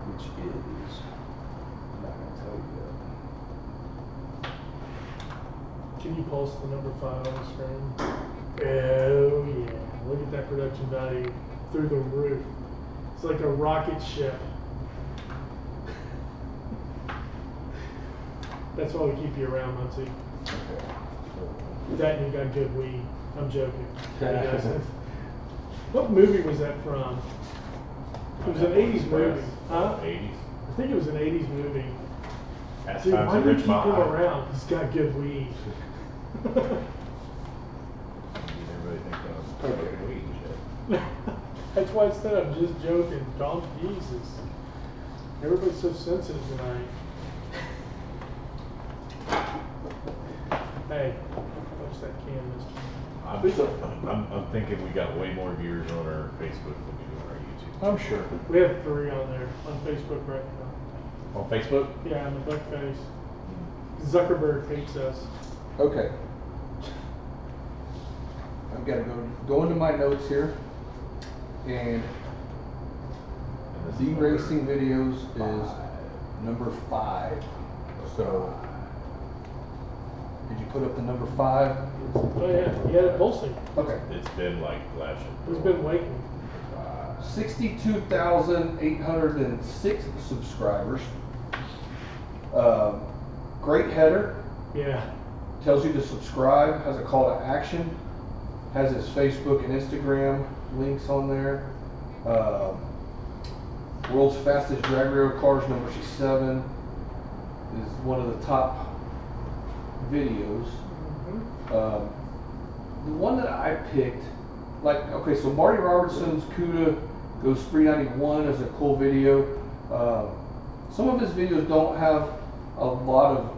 which is, I'm not gonna tell you yet. Can you post the number 5 on the screen? Oh yeah. Look at that production value through the roof. It's like a rocket ship. That's why we keep you around, Muncie. That and you got good weed. I'm joking. What movie was that from? It was an 80s movie. Huh? 80s. I think it was an 80s movie. Fast Dude, Times why at do you keep him Ridgemont High. around? He's got good weed. Everybody thinks I'm smoking weed and shit. That's why I said I'm just joking. Don't Jesus. Everybody's so sensitive tonight. Hey, watch that can, mister. I'm thinking we got way more viewers on our Facebook than we do on our YouTube. I'm sure. We have 3 on there on Facebook right now. On Facebook? Yeah, and the buck face. Zuckerberg hates us. Okay. I've got to go into my notes here, and this the is racing videos is number 5. So, did you put up the number 5? Oh yeah, he had it pulsing. Okay. It's been like flashing. He's been waiting. 62,806 subscribers. Great header. Yeah. Tells you to subscribe. Has a call to action. Has his Facebook and Instagram links on there. World's fastest drag rail cars number 7 is one of the top videos. The one that I picked, like, okay, so Marty Robertson's CUDA goes 391 is a cool video. Some of his videos don't have a lot of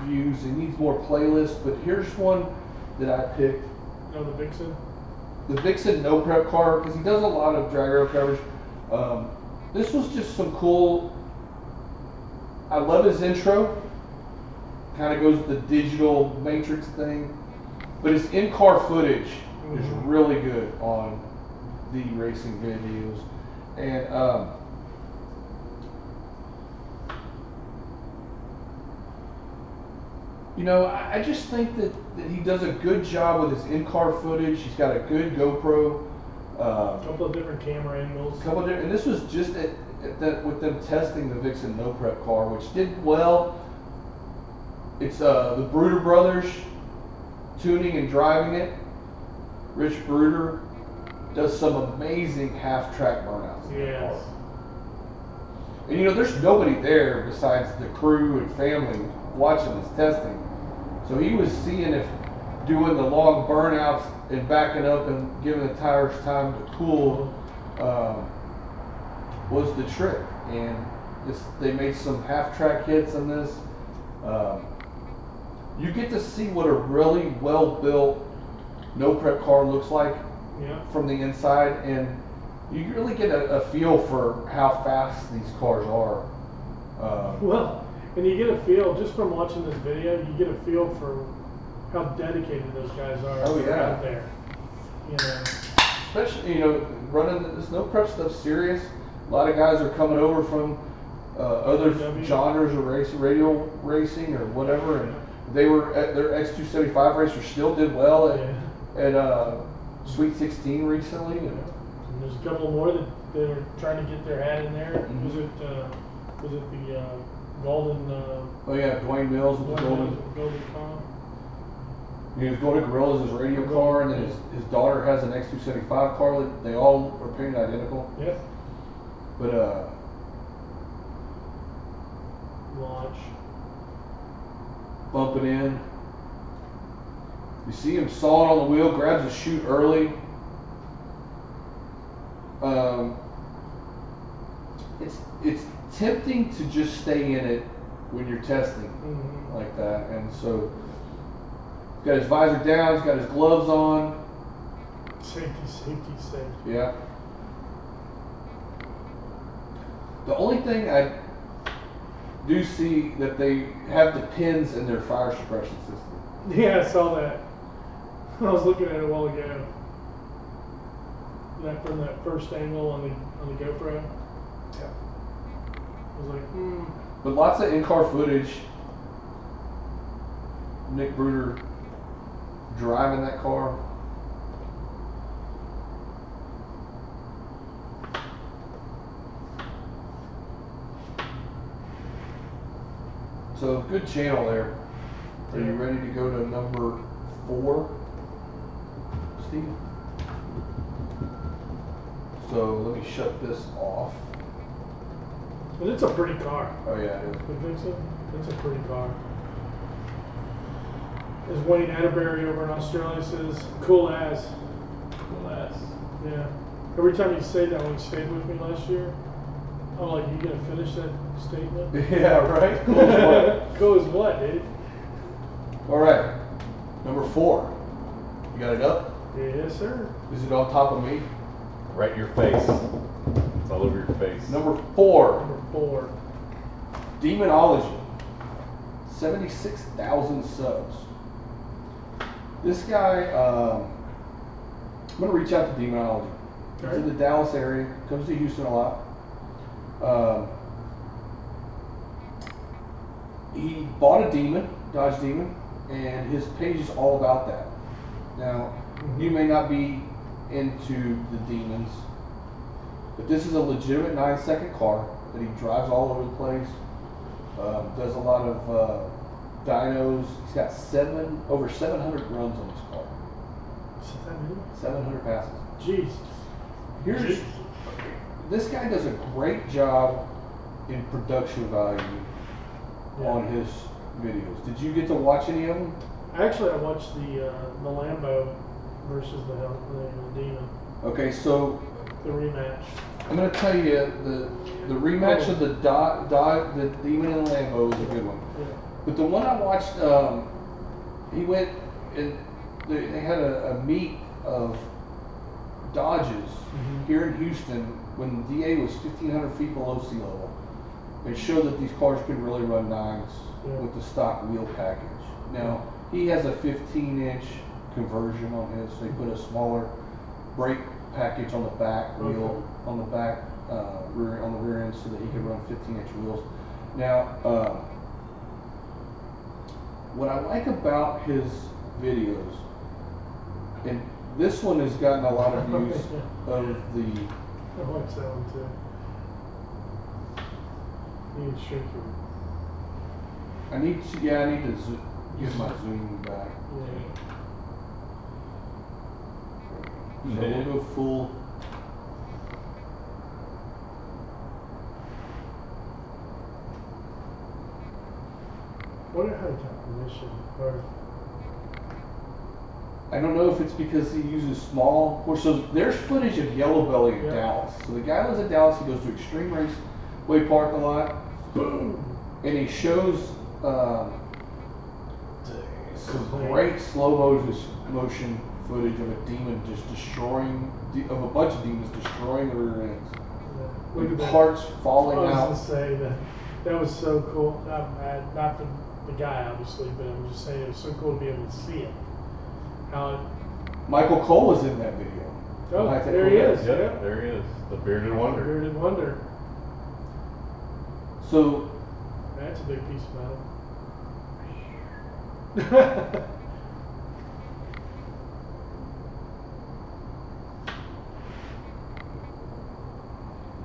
views. He needs more playlists, but here's one that I picked. No, the Vixen. The Vixen no prep car, because he does a lot of drag rail coverage. This was just some cool. I love his intro. Kind of goes with the digital matrix thing, but his in-car footage is really good on the racing videos. And You know, I just think that he does a good job with his in-car footage. He's got a good GoPro. A couple of different camera angles. And this was just with them testing the Vixen No Prep car, which did well. It's the Bruder brothers tuning and driving it. Rich Bruder does some amazing half-track burnouts. Yes. And you know, there's nobody there besides the crew and family watching this testing. So he was seeing if doing the long burnouts and backing up and giving the tires time to cool was the trick. And they made some half-track hits on this. You get to see what a really well-built no prep car looks like from the inside, and you really get a feel for how fast these cars are. Well, and you get a feel just from watching this video. You get a feel for how dedicated those guys are out there. You know, especially running this no prep stuff serious. A lot of guys are coming over from other genres of racing, radio racing or whatever, and they were at their X275 racer. Still did well at Sweet 16 recently. And there's a couple more that are trying to get their hat in there. Mm-hmm. Was it the Golden? Dwayne Mills with the Golden car. He was going to Gorilla's his radio car, and then his daughter has an X275 car. They all are painted identical. Yep. But launch. Bumping in. You see him sawing on the wheel, grabs his chute early. It's tempting to just stay in it when you're testing like that, and so he's got his visor down, he's got his gloves on. Safety. Yeah. The only thing I do see that they have the pins in their fire suppression system. Yeah, I saw that. I was looking at it a while ago. From that first angle on the GoPro. Yeah. I was like, But lots of in-car footage. Nick Bruder driving that car. So good channel there. Are you ready to go to number 4, Steve? So let me shut this off. But it's a pretty car. Oh yeah, it is. The Vixen, it's a pretty car. As Wayne Atterbury over in Australia says, cool as. Cool ass. Yeah. Every time you say that when you stayed with me last year, I'm like, you gonna finish that statement? Yeah, right? Cool as what? Cool as what, dude? All right, number 4. You got it up? Yes, sir. Is it on top of me? Right in your face. It's all over your face. Number 4. Number 4. Demonology. 76,000 subs. This guy, I'm going to reach out to Demonology. He's in the Dallas area, comes to Houston a lot. He bought a Demon, Dodge Demon, and his page is all about that. Now, you may not be into the Demons, but this is a legitimate 9-second car that he drives all over the place. Does a lot of dynos. He's got over 700 runs on this car. 700 passes. Jeez. This guy does a great job in production value on his videos. Did you get to watch any of them? Actually, I watched the Lambo versus the Demon. Okay, so the rematch. I'm going to tell you the rematch of the Demon and Lambo is a good one. Yeah. But the one I watched, he went and they had a meet of Dodges here in Houston when the DA was 1,500 feet below sea level. It showed that these cars could really run 9s with the stock wheel package. Now, he has a 15-inch conversion on his. They put a smaller brake package on the back wheel, on the back on the rear end, so that he could run 15-inch wheels. Now, what I like about his videos, and this one has gotten a lot of views of the. I like that one too. You need to shrink it. I need to get my zoom back. Yeah. So we'll go full. Wonder how he got permission. Or I don't know if it's because he uses small. So there's footage of Yellow Belly in Yeah. Dallas. So the guy lives in Dallas. He goes to Extreme Raceway Park a lot. boom. And he shows some great slow motion footage of a demon just destroying, of a bunch of demons destroying the rear ends. Yeah. Look at that. Parts falling I was out. gonna say that was so cool. Not the guy obviously, but I'm just saying it was so cool to be able to see it. How Michael Cole was in that video. oh, High Tech there he Corvette. is. Yep, Yeah. there he is. The bearded wonder. Bearded wonder. So That's a big piece of metal.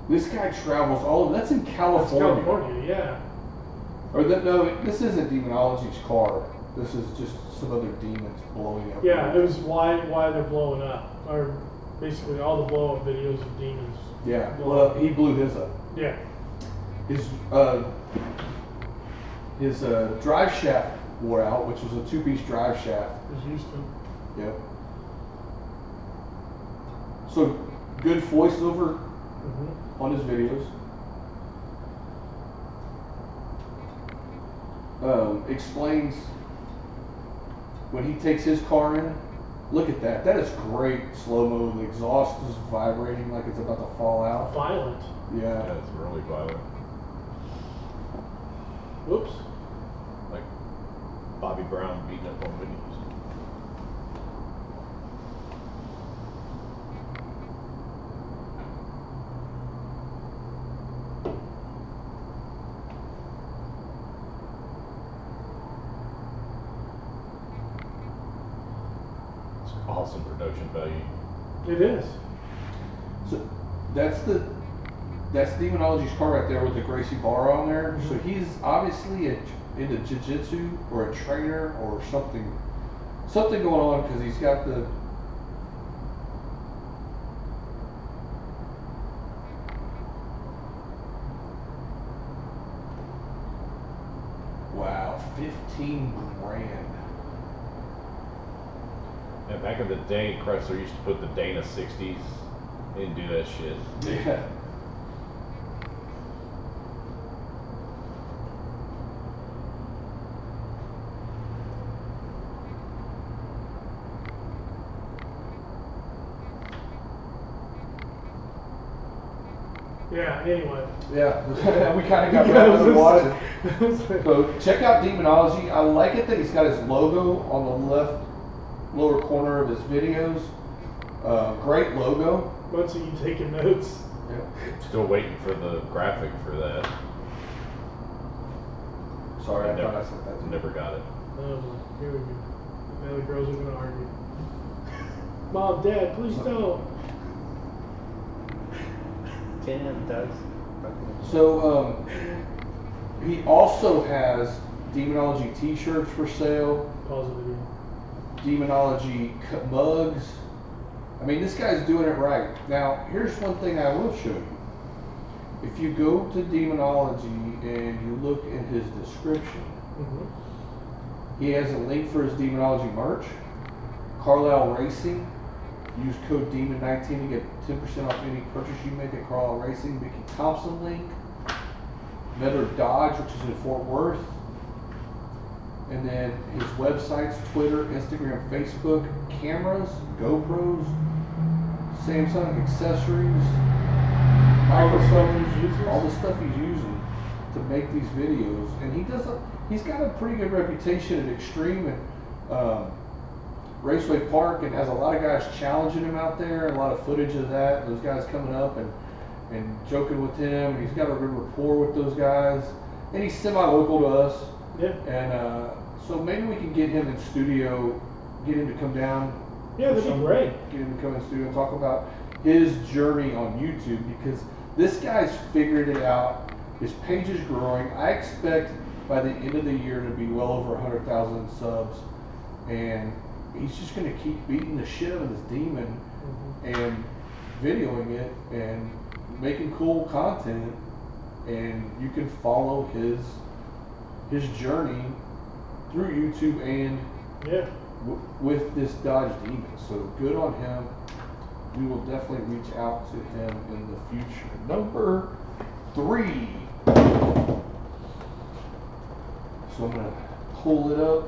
this guy travels all over. That's in That's California. California, yeah. Or no, this isn't Demonology's car. This is just some other demons blowing up. Yeah, it was why they're blowing up, or basically all the blow up videos of demons. Yeah. blowing Well, up. he blew his up. Yeah. His drive shaft wore out, which was a 2-piece drive shaft. It was Houston. Yep. So good voiceover Mm-hmm. on his videos. Explains when he takes his car in. Look at that. That is great slow mo. The exhaust is vibrating like it's about to fall out. Violent. Yeah, Yeah. it's really violent. Whoops. Like Bobby Brown beating up on Whitney Houston. It's awesome production value. It is. So that's Demonology's car right there with the Gracie bar on there. So he's obviously into jiu-jitsu or a trainer or something going on because he's got the. Wow, 15 grand. And back in the day, Chrysler used to put the Dana 60s. They didn't do that shit. Yeah. Yeah. Anyway. Yeah, we kind of got right where we wanted. So check out Demonology. I like it that he's got his logo on the left lower corner of his videos. Great logo. Bunch of you taking notes. Yeah. Still waiting for the graphic for that. Sorry, I never, thought I said that. never got it. Oh, here we go. Now the girls are gonna argue. Mom, Dad, please don't. So he also has Demonology T-shirts for sale. Pause the video. Demonology mugs. I mean, this guy's doing it right. Now, here's one thing I will show you. If you go to Demonology and you look in his description, Mm-hmm. he has a link for his Demonology merch. Carlisle Racing. Use code DEMON19 to get 10% off any purchase you make at Carlisle Racing. Mickey Thompson link. Medler Dodge, which is in Fort Worth. And then his websites, Twitter, Instagram, Facebook, cameras, GoPros, Samsung accessories, microphones, all the stuff he's using to make these videos. And he's got a pretty good reputation at Extreme and Raceway Park, and has a lot of guys challenging him out there, and a lot of footage of that, those guys coming up and joking with him. He's got a good rapport with those guys, and he's semi-local to us. Yeah. And So maybe we can get him in studio, get him to come down. Yeah, that'd be great. Get him to come in studio and talk about his journey on YouTube, because this guy's figured it out. His page is growing. I expect by the end of the year to be well over 100,000 subs, and he's just going to keep beating the shit out of this demon and videoing it and making cool content, and you can follow his journey through YouTube and with this Dodge Demon. So good on him. We will definitely reach out to him in the future. Number 3. So I'm gonna pull it up.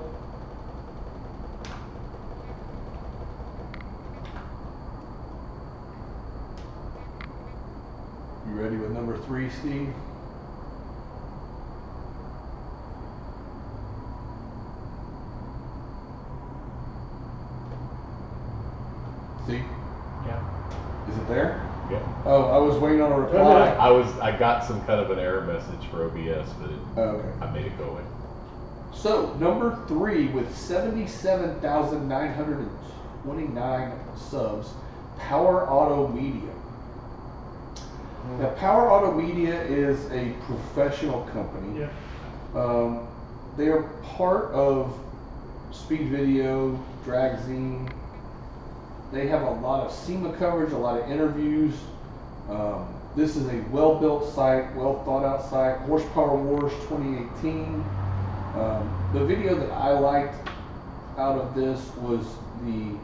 You ready with number 3, Steve? See? Yeah. Is it there? Yeah. Oh, I was waiting on a reply. I got some kind of an error message for OBS, but Okay. I made it go away. So, number 3 with 77,929 subs, Power Auto Media. Now, Power Auto Media is a professional company. Yeah. They are part of Speed Video, Dragzine. They have a lot of SEMA coverage, a lot of interviews. This is a well-built site, well-thought-out site. Horsepower Wars 2018. The video that I liked out of this was the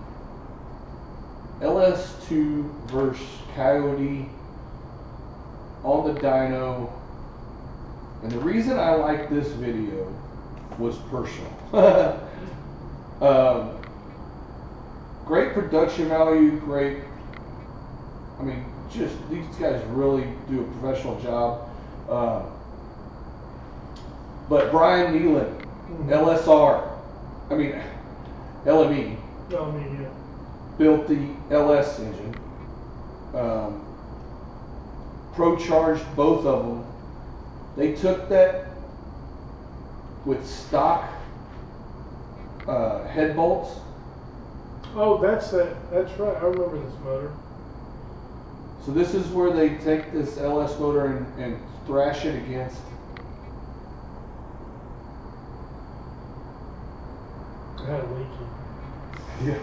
LS2 versus Coyote on the dyno. And the reason I like this video was personal. Great production value, great. I mean, just these guys really do a professional job. But Brian Nealon, LSR, I mean, LME, Yeah. built the LS engine. Pro-charged both of them. They took that with stock head bolts. Oh, that's right. I remember this motor. So this is where they take this LS motor and thrash it against. I had a leaky. Yeah.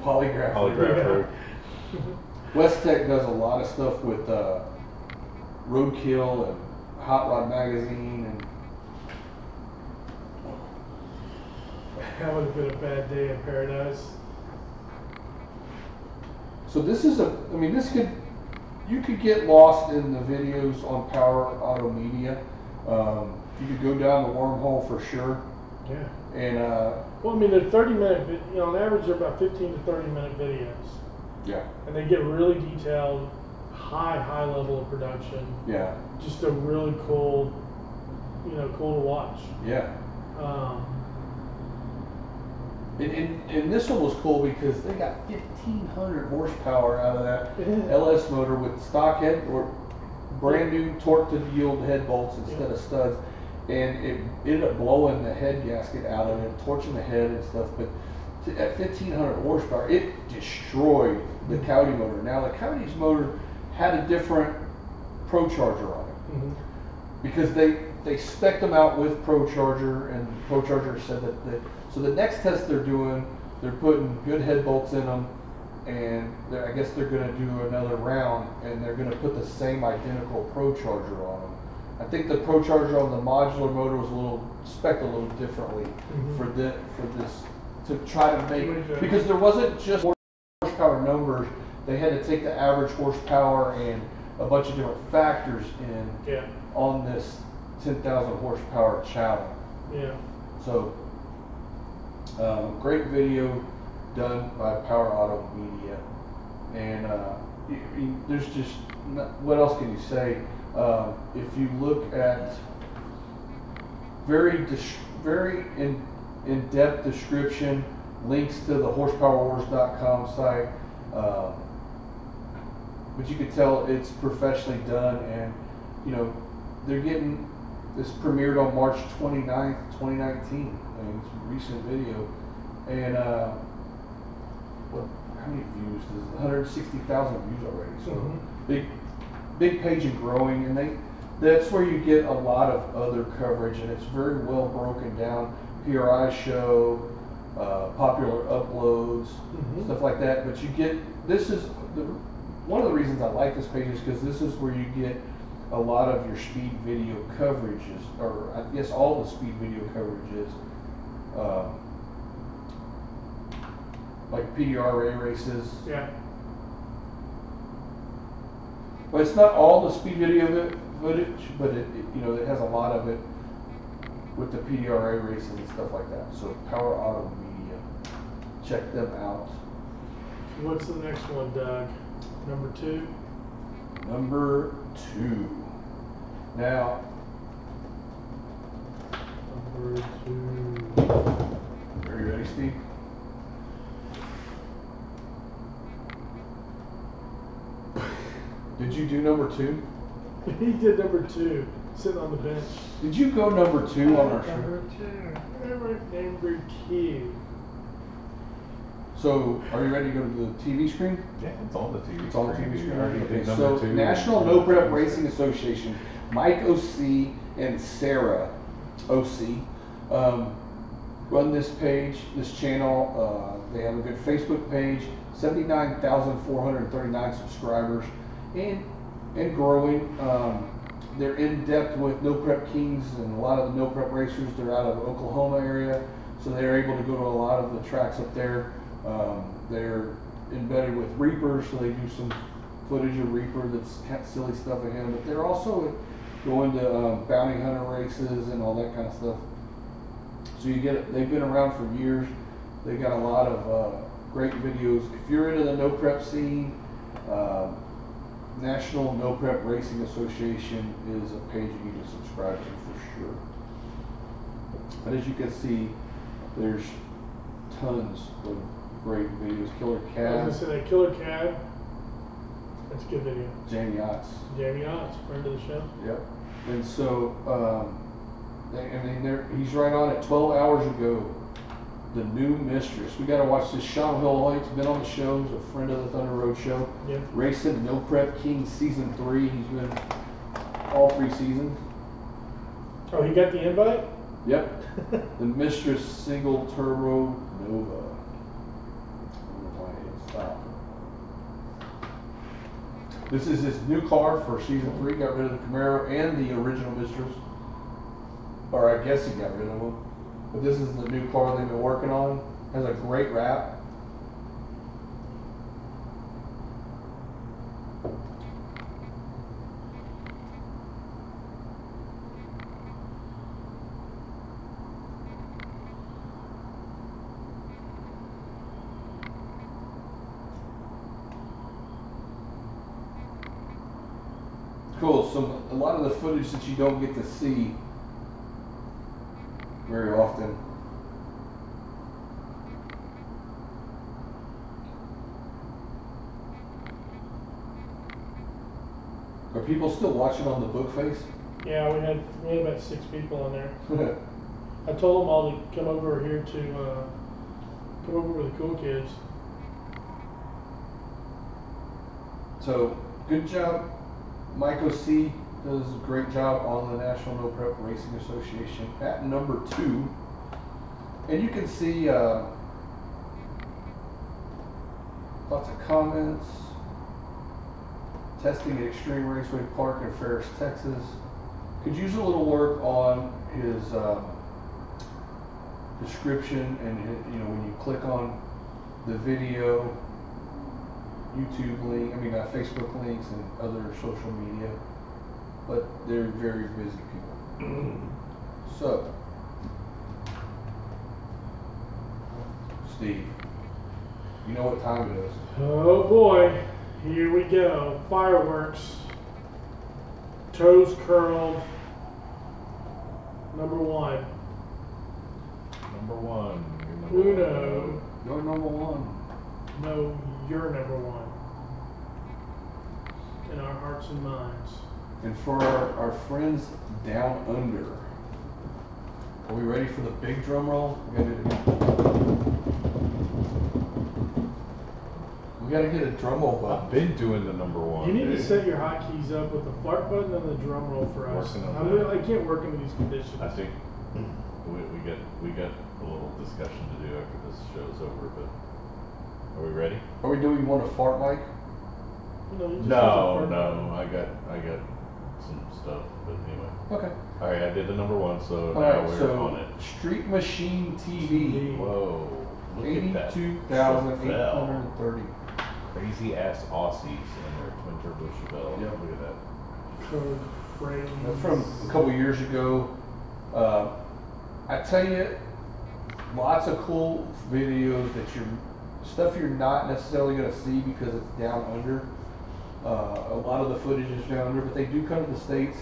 Polygraph. Polygraph. West-Tech does a lot of stuff with Roadkill and Hot Rod Magazine, and That would have been a bad day in paradise. so this is you could get lost in the videos on Power Auto Media. You could go down the wormhole for sure. Yeah. And Well, I mean, they're 30-minute. On average, they're about 15 to 30-minute videos, yeah, and they get really detailed, high level of production. yeah, Just a really cool, cool to watch. yeah. Um, And this one was cool because they got 1,500 horsepower out of that LS motor with stock head or brand new torque to yield head bolts instead of studs, and it ended up blowing the head gasket out of it, torching the head and stuff. But at 1,500 horsepower, it destroyed the Coyote motor. Now the Coyote's motor had a different Pro Charger on it because they spec'd them out with Pro Charger, and Pro Charger said that so the next test they're doing, they're putting good head bolts in them, and I guess they're going to do another round, and they're going to put the same identical Pro Charger on them. I think the Pro Charger on the modular motor was spec'd a little differently for this to try to make, because there wasn't just horsepower numbers. They had to take the average horsepower and a bunch of different factors in on this 10,000 horsepower challenge. Yeah. So, great video done by Power Auto Media, and there's just what else can you say? If you look at very in-depth description, links to the horsepowerwars.com site, but you can tell it's professionally done, and you know they're getting this premiered on March 29th, 2019. I mean, it's a recent video, and how many views? There's 160,000 views already. So big page and growing, and that's where you get a lot of other coverage, and it's very well broken down. PRI show, popular uploads, stuff like that. But you get, one of the reasons I like this page is because this is where you get a lot of your speed video coverages, or I guess all the speed video coverages, like PDRA races. Yeah. But it's not all the speed video footage, but it has a lot of it with the PDRA races and stuff like that. So Power Auto Media, check them out. What's the next one, Doug? Number 2? Number 2. Now, Number 2. Are you ready, Steve? Did you do number 2? He did number 2, sitting on the bench. Did you go number 2 on our show? Number 2. So, are you ready to go to the TV screen? Yeah, it's on the TV. It's on the TV screen. Already Okay, did so number 2. National No Prep Racing Association, Mike OC and Sarah OC run this page, this channel. They have a good Facebook page, 79,439 subscribers, and growing. They're in depth with No Prep Kings and a lot of the No Prep racers. They're out of the Oklahoma area, so they're able to go to a lot of the tracks up there. They're embedded with Reaper, so they do some footage of Reaper that's kind of silly stuff in him. But they're also going to bounty hunter races and all that kind of stuff. So they've been around for years. They got a lot of great videos. If you're into the no prep scene, National No Prep Racing Association is a page you need to subscribe to for sure. But as you can see, there's tons of great videos. Killer I was Cab, going to say that Killer Cab. That's a good video. Jamie Yachts. Jamie Yachts, friend of the show. Yep. And so, he's right on it. 12 hours ago, the new mistress. We got to watch this. Sean Hillhoyt's been on the show. He's a friend of the Thunder Road show. Yep. Racing No Prep King season 3. He's been all 3 seasons. Oh, he got the invite? Yep. The Mistress Single Turbo Nova. Stop. This is his new car for season 3. Got rid of the Camaro and the original Mistress. Or I guess he got rid of them. But this is the new car they've been working on. Has a great wrap. Cool. So a lot of the footage that you don't get to see very often. Are people still watching on the book face? Yeah, we had about 6 people in there. I told them all to come over here to come over with the cool kids. So good job. Mike OC does a great job on the National No Prep Racing Association at number 2. And you can see lots of comments. Testing at Extreme Raceway Park in Ferris, Texas. Could use a little work on his description and when you click on the video, YouTube link, Facebook links and other social media, but they're very busy people. So, Steve, you know what time it is? Oh boy, here we go. Fireworks toes curled. Number one. Number one. You're number Uno. one. You're number one. No, you're number one. In our hearts and minds. And for our friends down under, are we ready for the big drum roll? We gotta get a drum roll I've button. been doing the number one. You need to dude. set your hotkeys up with the fart button and the drum roll for us. Working on that. I can't work into these conditions. I think we got a little discussion to do after this show's over, but are we ready? Are we doing one a fart mic? No, you just No, hit the fart no, button. I got some stuff, but anyway. Okay. All right, I did the number one, so All now right, we're so on it. Street Machine TV, Whoa, look at that. 82,830. Crazy ass Aussies in their twin turbo Chevelle. Yep. Look at that. Code phrase. That's from a couple years ago. I tell you, lots of cool videos stuff you're not necessarily going to see because it's down under. A lot of the footage is down under, but they do come to the States.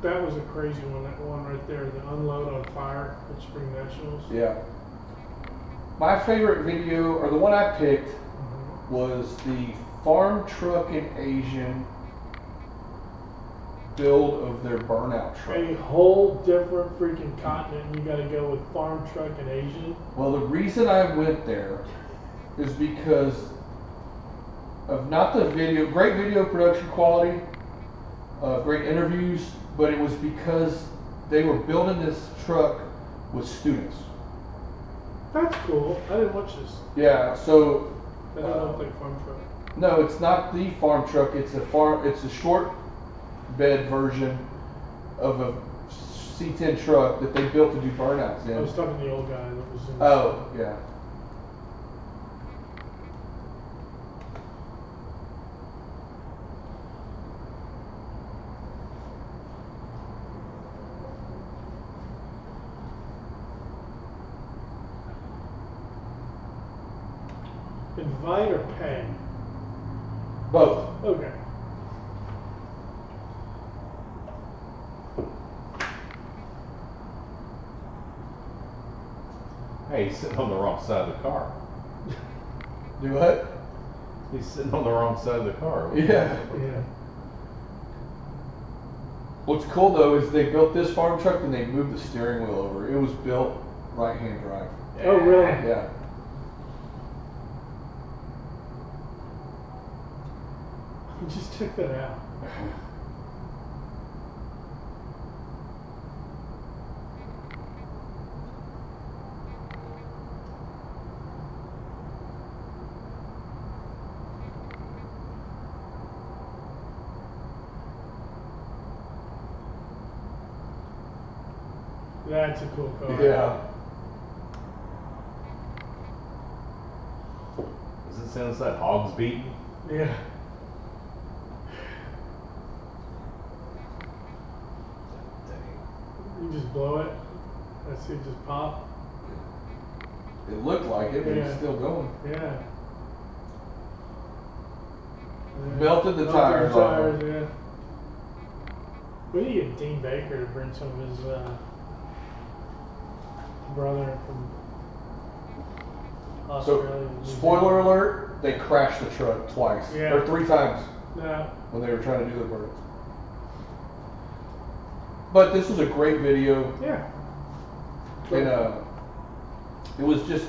That was a crazy one, that one right there, the unload on fire at Spring Nationals. Yeah. My favorite video, or the one I picked, was the farm truck and Asian build of their burnout truck. A whole different freaking continent, and you gotta go with farm truck and Asian. Well, the reason I went there is because of not the video, great video production quality, great interviews, but it was because they were building this truck with students. That's cool. I didn't watch this. Yeah, so That doesn't look like farm truck. no, it's not the farm truck. It's a short bed version of a C10 truck that they built to do burnouts in. I was talking to the old guy that was in. Oh, yeah. Invite or pay? Both. Okay. Hey, he's sitting on the wrong side of the car. Do what? He's sitting on the wrong side of the car. Yeah. Yeah. What's cool though is they built this farm truck and they moved the steering wheel over. It was built right-hand drive. Oh, really? Yeah. Just check that out. That's a cool car. Yeah. Does it sound like hogs beating? Yeah. You just blow it. Let's see it just pop. It looked like it, but it's Yeah. still going. Yeah. Melted the Melted tires the off. tires, yeah. We need to get Dean Baker to bring some of his brother from Australia. So, spoiler alert, they crashed the truck twice. Yeah. Or 3 times Yeah. when they were trying to do the burnouts. But this was a great video. Yeah. And it was just,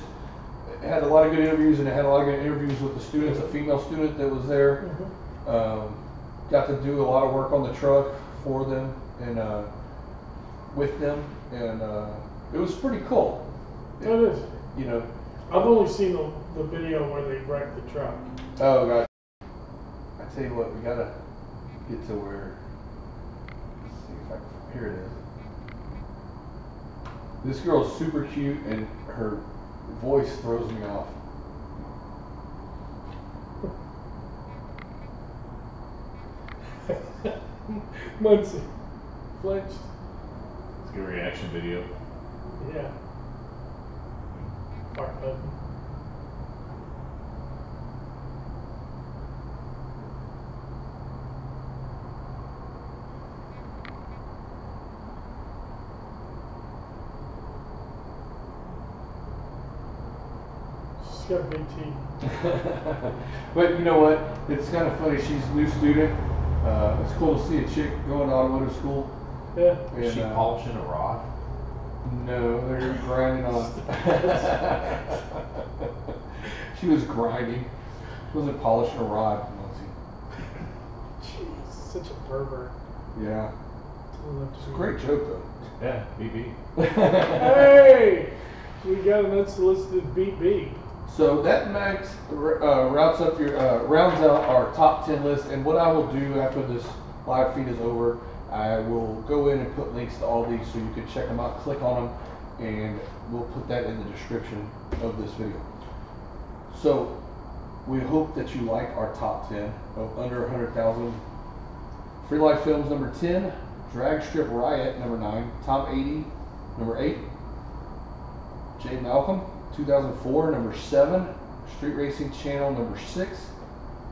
it had a lot of good interviews, and it had a lot of good interviews with the students, a female student that was there. Got to do a lot of work on the truck for them and with them, and it was pretty cool. It is. You know, I've only seen the video where they wrecked the truck. oh god, I tell you what, we gotta get to where, let's see if I can, here it is. This girl's super cute and her voice throws me off. Muncie. Flinched. It's a good reaction video. Yeah. Fart button. got a big T. But you know what? It's kind of funny. She's a new student. It's cool to see a chick going to automotive school. Yeah. Is she polishing a rod? No, they're grinding on. She was grinding. She wasn't polishing a rod. Jeez, such a pervert. Yeah. It's a great joke though. Yeah, BB. Hey! We got an unsolicited beep beep. So that rounds out our top 10 list. And what I will do after this live feed is over, I will go in and put links to all these so you can check them out, click on them, and we'll put that in the description of this video. So we hope that you like our top 10 of under 100,000. Free Life Films number 10, Drag Strip Riot number 9, Tom 80 number 8, J Malcolm 2004 number 7, Street Racing Channel number 6,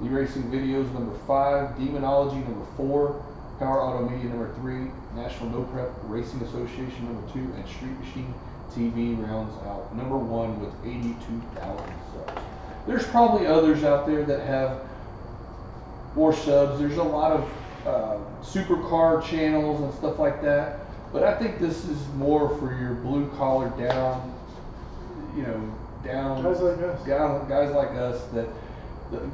E-Racing Videos number 5, Demonology number 4, Power Auto Media number 3, National No Prep Racing Association number 2, and Street Machine TV rounds out number 1 with 82,000 subs. There's probably others out there that have more subs. There's a lot of supercar channels and stuff like that, but I think this is more for your blue collar down, Guys like us. guys like us,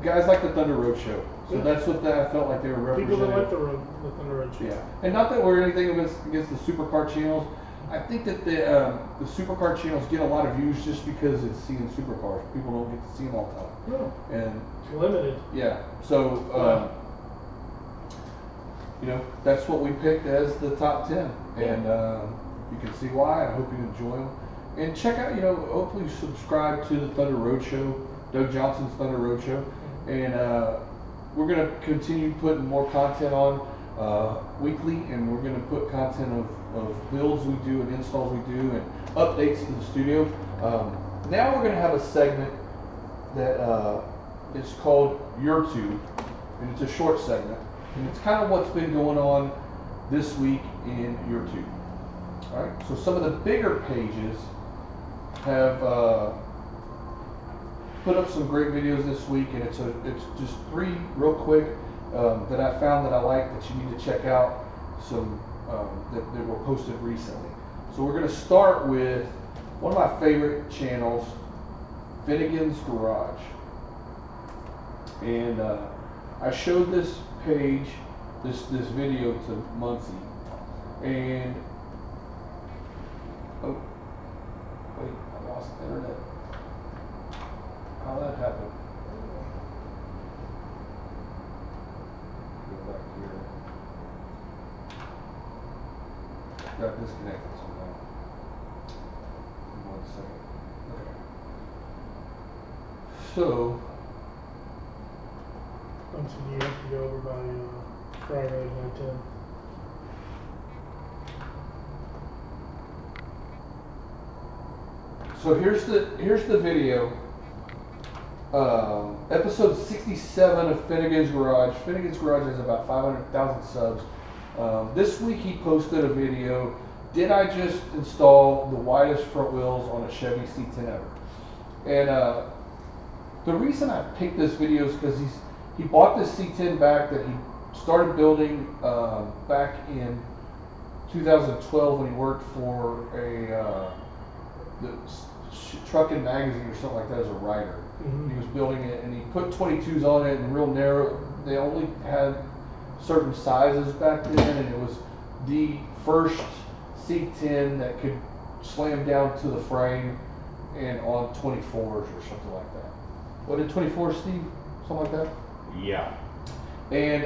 guys like the Thunder Road Show. So that's what I felt like they were representing. People that like the Thunder Road Show. Yeah, and not that we're anything against the supercar channels. I think that the supercar channels get a lot of views just because it's seeing supercars. People don't get to see them all the time. No. And It's limited. yeah, so that's what we picked as the top 10, and you can see why. I hope you enjoy them, and check out. Hopefully subscribe to the Thunder Road Show, Doug Johnson's Thunder Road Show, and we're gonna continue putting more content on weekly, and we're gonna put content of builds we do and installs we do and updates to the studio. Now we're gonna have a segment that is called Your Tube, and it's a short segment. And it's kind of what's been going on this week in YouTube. All right. So some of the bigger pages have put up some great videos this week, and it's just 3 real quick that I found that I like that you need to check out. Some that were posted recently. So we're going to start with one of my favorite channels, Finnegan's Garage, and I showed this page, this video to Muncie, and oh wait, I lost the internet. How that happened? Go back here. Got disconnected somehow. Give me 1 second. Okay. So. You have to go over by Fry Road 910. So here's the video. Episode 67 of Finnegan's Garage. Finnegan's Garage has about 500,000 subs. This week he posted a video. Did I just install the widest front wheels on a Chevy C10 ever? And the reason I picked this video is because he bought this C10 back that he started building back in 2012 when he worked for the Trucking Magazine or something like that as a writer. Mm-hmm. He was building it, and he put 22s on it and real narrow. They only had certain sizes back then, and it was the first C10 that could slam down to the frame and on 24s or something like that. What did 24, Steve? Something like that? Yeah. And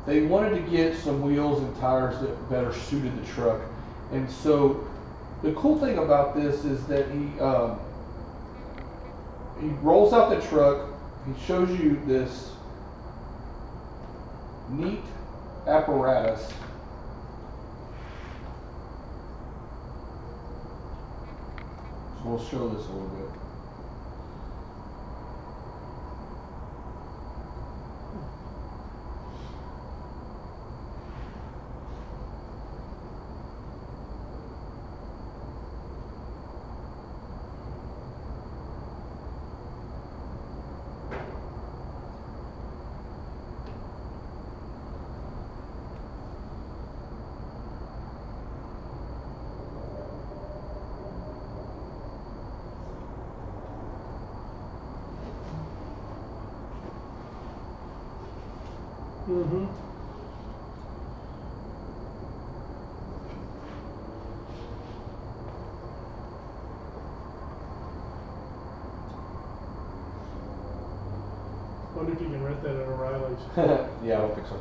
they wanted to get some wheels and tires that better suited the truck. And so the cool thing about this is that he rolls out the truck. He shows you this neat apparatus. So we'll show this a little bit. Mm-hmm. Wonder if you can rent that at O'Reilly's. Yeah, I don't think so.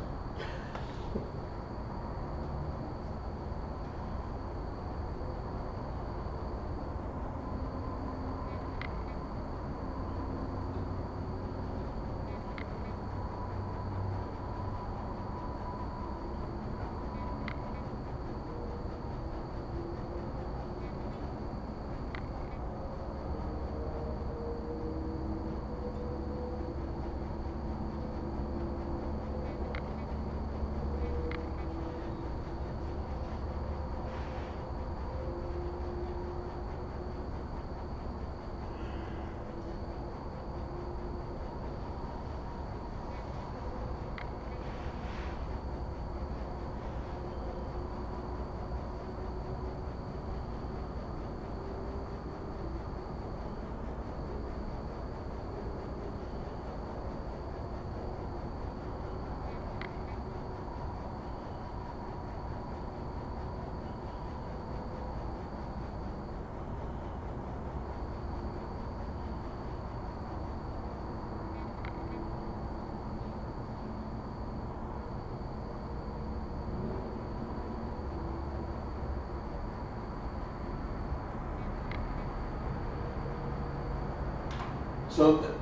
So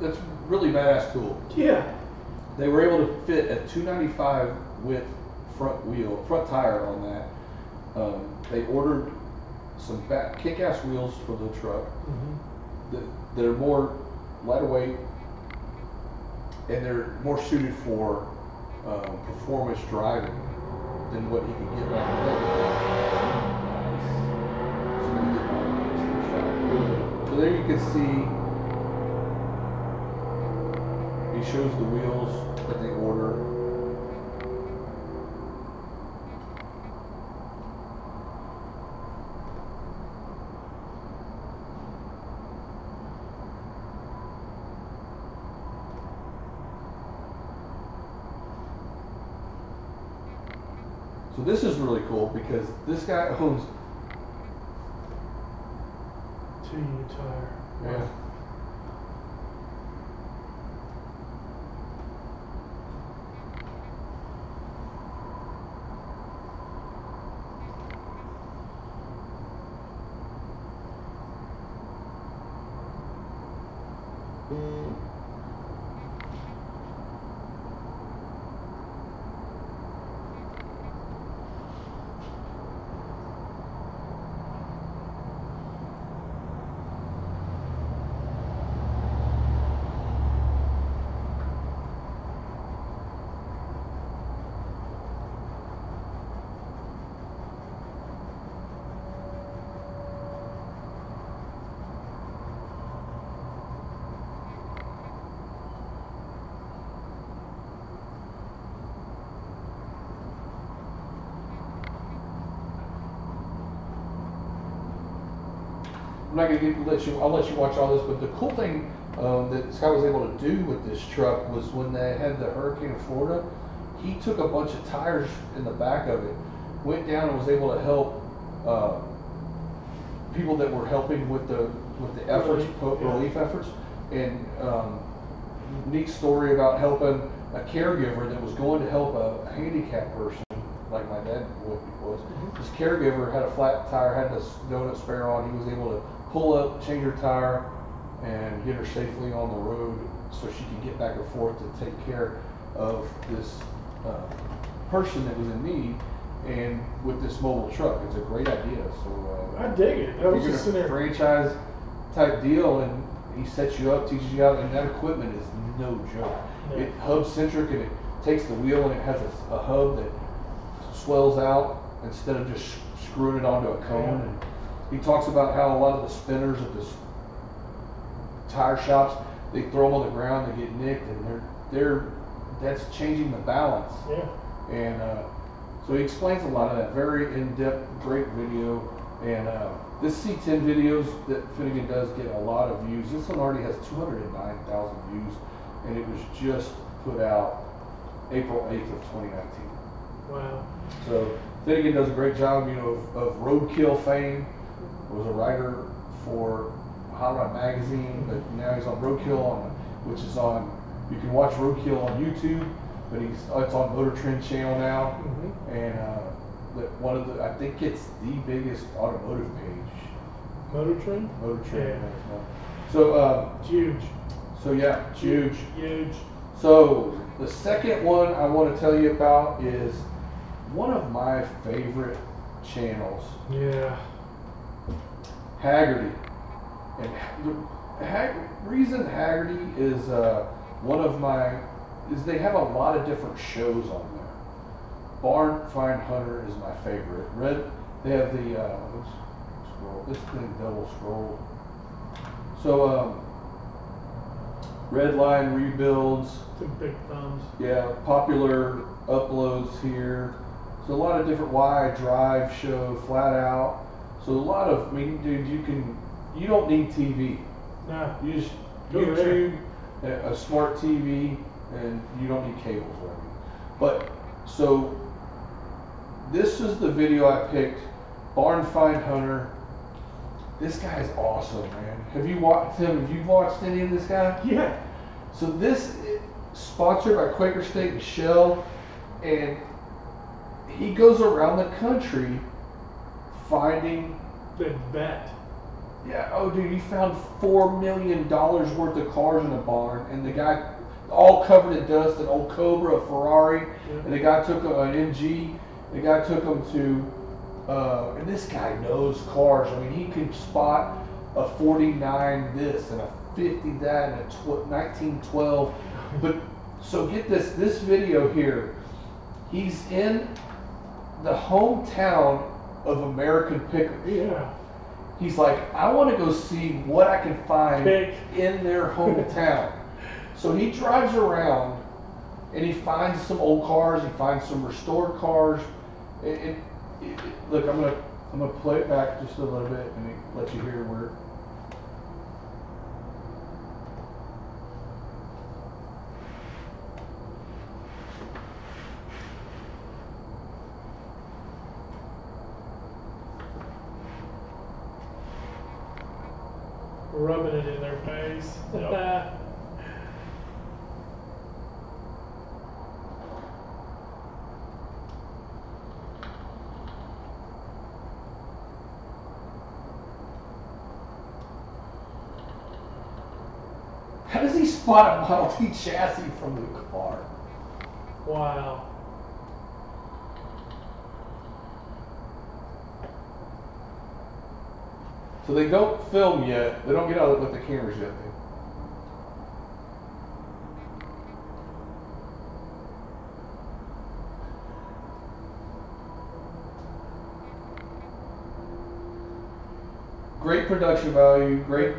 that's really badass tool. Yeah. They were able to fit a 295 width front tire on that. They ordered some kick-ass wheels for the truck that are more lighter weight, and they're more suited for performance driving than what you can get back then. So there you can see. He shows the wheels that they order. So this is really cool because this guy owns 2-unit tire. Yeah. I'm not going to let you. I'll let you watch all this. But the cool thing that Scott was able to do with this truck was when they had the hurricane in Florida, he took a bunch of tires in the back of it, went down and was able to help people that were helping with the efforts, relief efforts. And neat story about helping a caregiver that was going to help a handicapped person, like my dad was. This caregiver had a flat tire, had this donut spare on. He was able to pull up, change her tire, and get her safely on the road so she could get back and forth to take care of this person that was in need. And with this mobile truck, it's a great idea. So I dig it. I was just sitting there. Franchise type deal, and he sets you up, teaches you out, and that equipment is no joke. Yeah. It hub centric, and it takes the wheel and it has a hub that swells out instead of just screwing it onto a cone. Yeah. And he talks about how a lot of the spinners at this tire shops, they throw them on the ground, they get nicked, and that's changing the balance. Yeah. And so he explains a lot of that. Very in-depth, great video. And this C10 videos that Finnegan does get a lot of views. This one already has 209,000 views, and it was just put out April 8th of 2019. Wow. So Finnegan does a great job, you know, of roadkill fame. Was a writer for Hot Rod Magazine, but now he's on Roadkill, which is on. You can watch Roadkill on YouTube, but it's on Motor Trend channel now, and one of the, I think it's the biggest automotive page. Motor Trend? Motor Trend. Yeah. So It's huge. So yeah, it's huge. Huge. So the second one I want to tell you about is one of my favorite channels. Yeah. Haggerty. And the reason Haggerty is one of my, is they have a lot of different shows on there. Barn Find Hunter is my favorite. They have the, let's scroll, this thing double scroll. So, Red Line Rebuilds. Two big thumbs. Yeah, popular uploads here. So a lot of different Why Drive show, Flat Out. So a lot of, I mean, dude, you don't need TV. Nah. You just Go YouTube, a smart TV, and you don't need cables or anything. But so this is the video I picked. Barn Find Hunter. This guy's awesome, man. Have you watched him? Have you watched any of this guy? Yeah. So this is sponsored by Quaker State and Shell, and he goes around the country finding. The bet. Yeah, oh dude, he found $4 million worth of cars in a barn, and the guy, all covered in dust, an old Cobra, a Ferrari, and the guy took an MG, the guy took him to, and this guy knows cars. I mean, he can spot a 49 this, and a 50 that, and a 1912, but, so get this video here, he's in the hometown of American Pickers. Yeah. He's like, I want to go see what I can find Pick. in their hometown. So he drives around and he finds some old cars. He finds some restored cars. Look, I'm gonna play it back just a little bit and let you hear where. Rubbing it in their face. Yep. How does he spot a Model T chassis from the car? Wow. So they don't film yet. They don't get out with the cameras yet. Great production value, great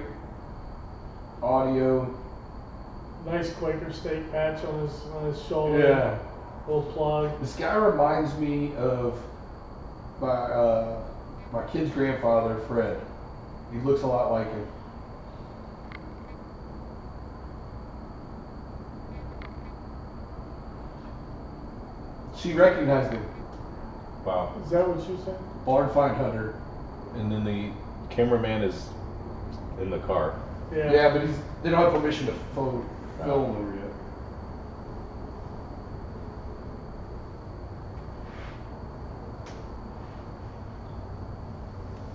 audio. Nice Quaker State patch on his shoulder. Yeah. Little plug. This guy reminds me of my kid's grandfather, Fred. He looks a lot like him. She recognized him. Wow. Is that what you said? Barn Find Hunter. And then the cameraman is in the car. Yeah. Yeah, but they don't have permission to film over yet.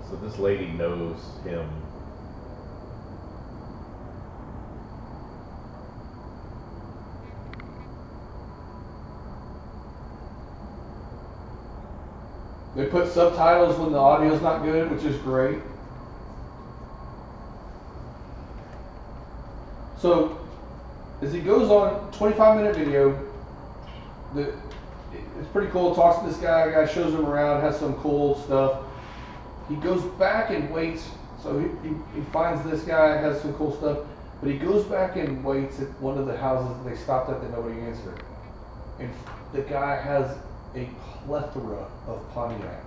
So this lady knows him. They put subtitles when the audio's not good, which is great. So, as he goes on, 25-minute video, it's pretty cool. Talks to this guy shows him around, has some cool stuff. He goes back and waits. So he finds this guy, has some cool stuff, but he goes back and waits at one of the houses that they stopped at that nobody answered. And the guy has a plethora of Pontiacs.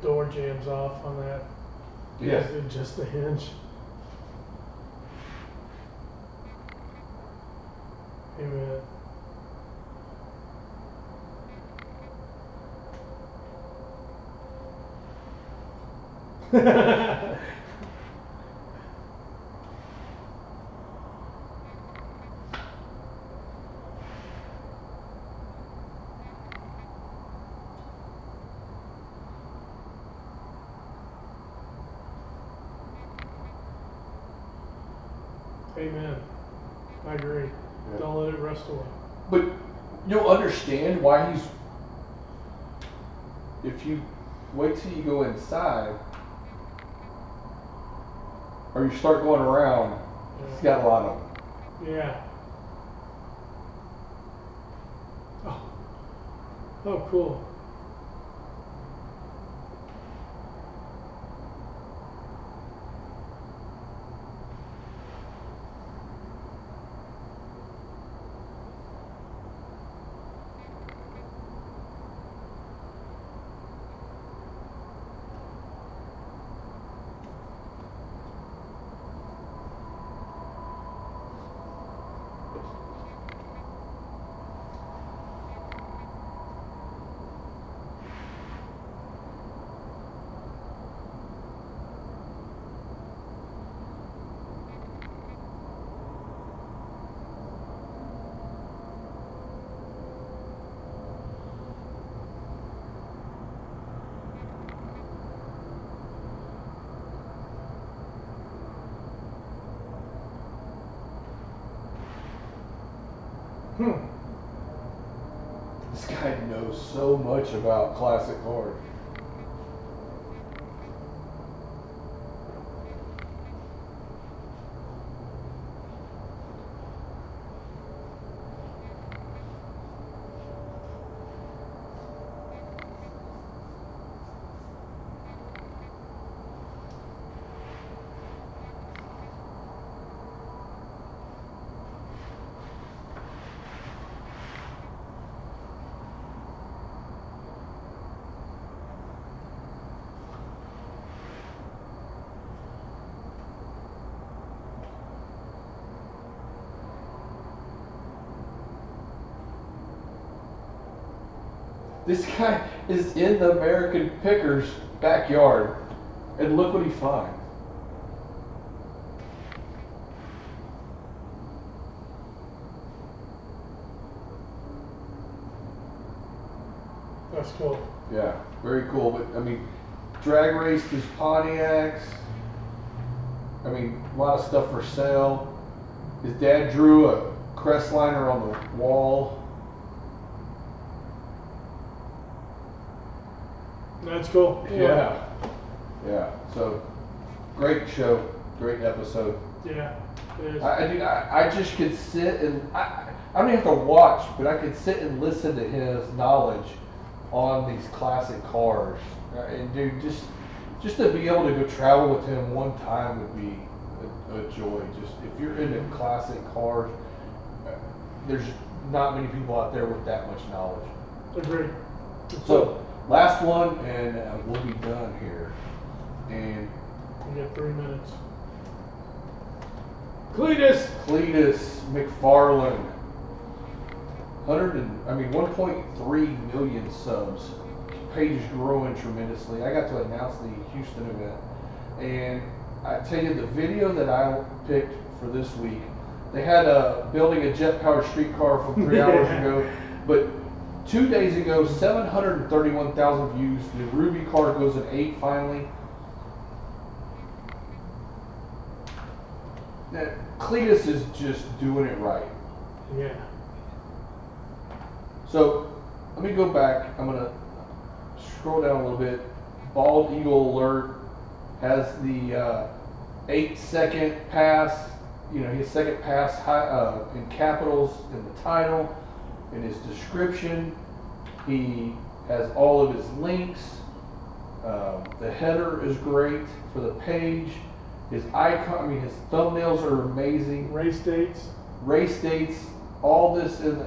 door jams off on that. Yeah. Just the hinge. Amen. Amen. I agree. Yeah. Don't let it rust away. But you'll understand why he's. If you wait till you go inside, or you start going around, he's got a lot of them. Yeah. Oh. Oh, cool. This guy knows so much about classic cars. This guy is in the American Picker's backyard, and look what he finds. That's cool. Yeah, very cool. But I mean, drag raced his Pontiacs. I mean, a lot of stuff for sale. His dad drew a Crestliner on the wall. That's cool. Yeah. Yeah. So, great show. Great episode. Yeah. It is. I just could sit and I don't even have to watch, but I could sit and listen to his knowledge on these classic cars. And dude, just to be able to go travel with him one time would be a joy. Just if you're into classic cars, there's not many people out there with that much knowledge. Agreed. So last one, and we'll be done here. And we got 3 minutes. Cletus McFarland, 1.3 million subs. Page is growing tremendously. I got to announce the Houston event, and I tell you, the video that I picked for this week, they had building a jet-powered streetcar from 3 hours ago, but 2 days ago, 731,000 views. The Ruby car goes at 8 finally. Now, Cletus is just doing it right. Yeah. So let me go back. I'm gonna scroll down a little bit. Bald Eagle Alert has the 8-second pass. You know, his second pass in capitals in the title, in his description. He has all of his links. The header is great for the page. His icon, his thumbnails are amazing. Race dates, all this in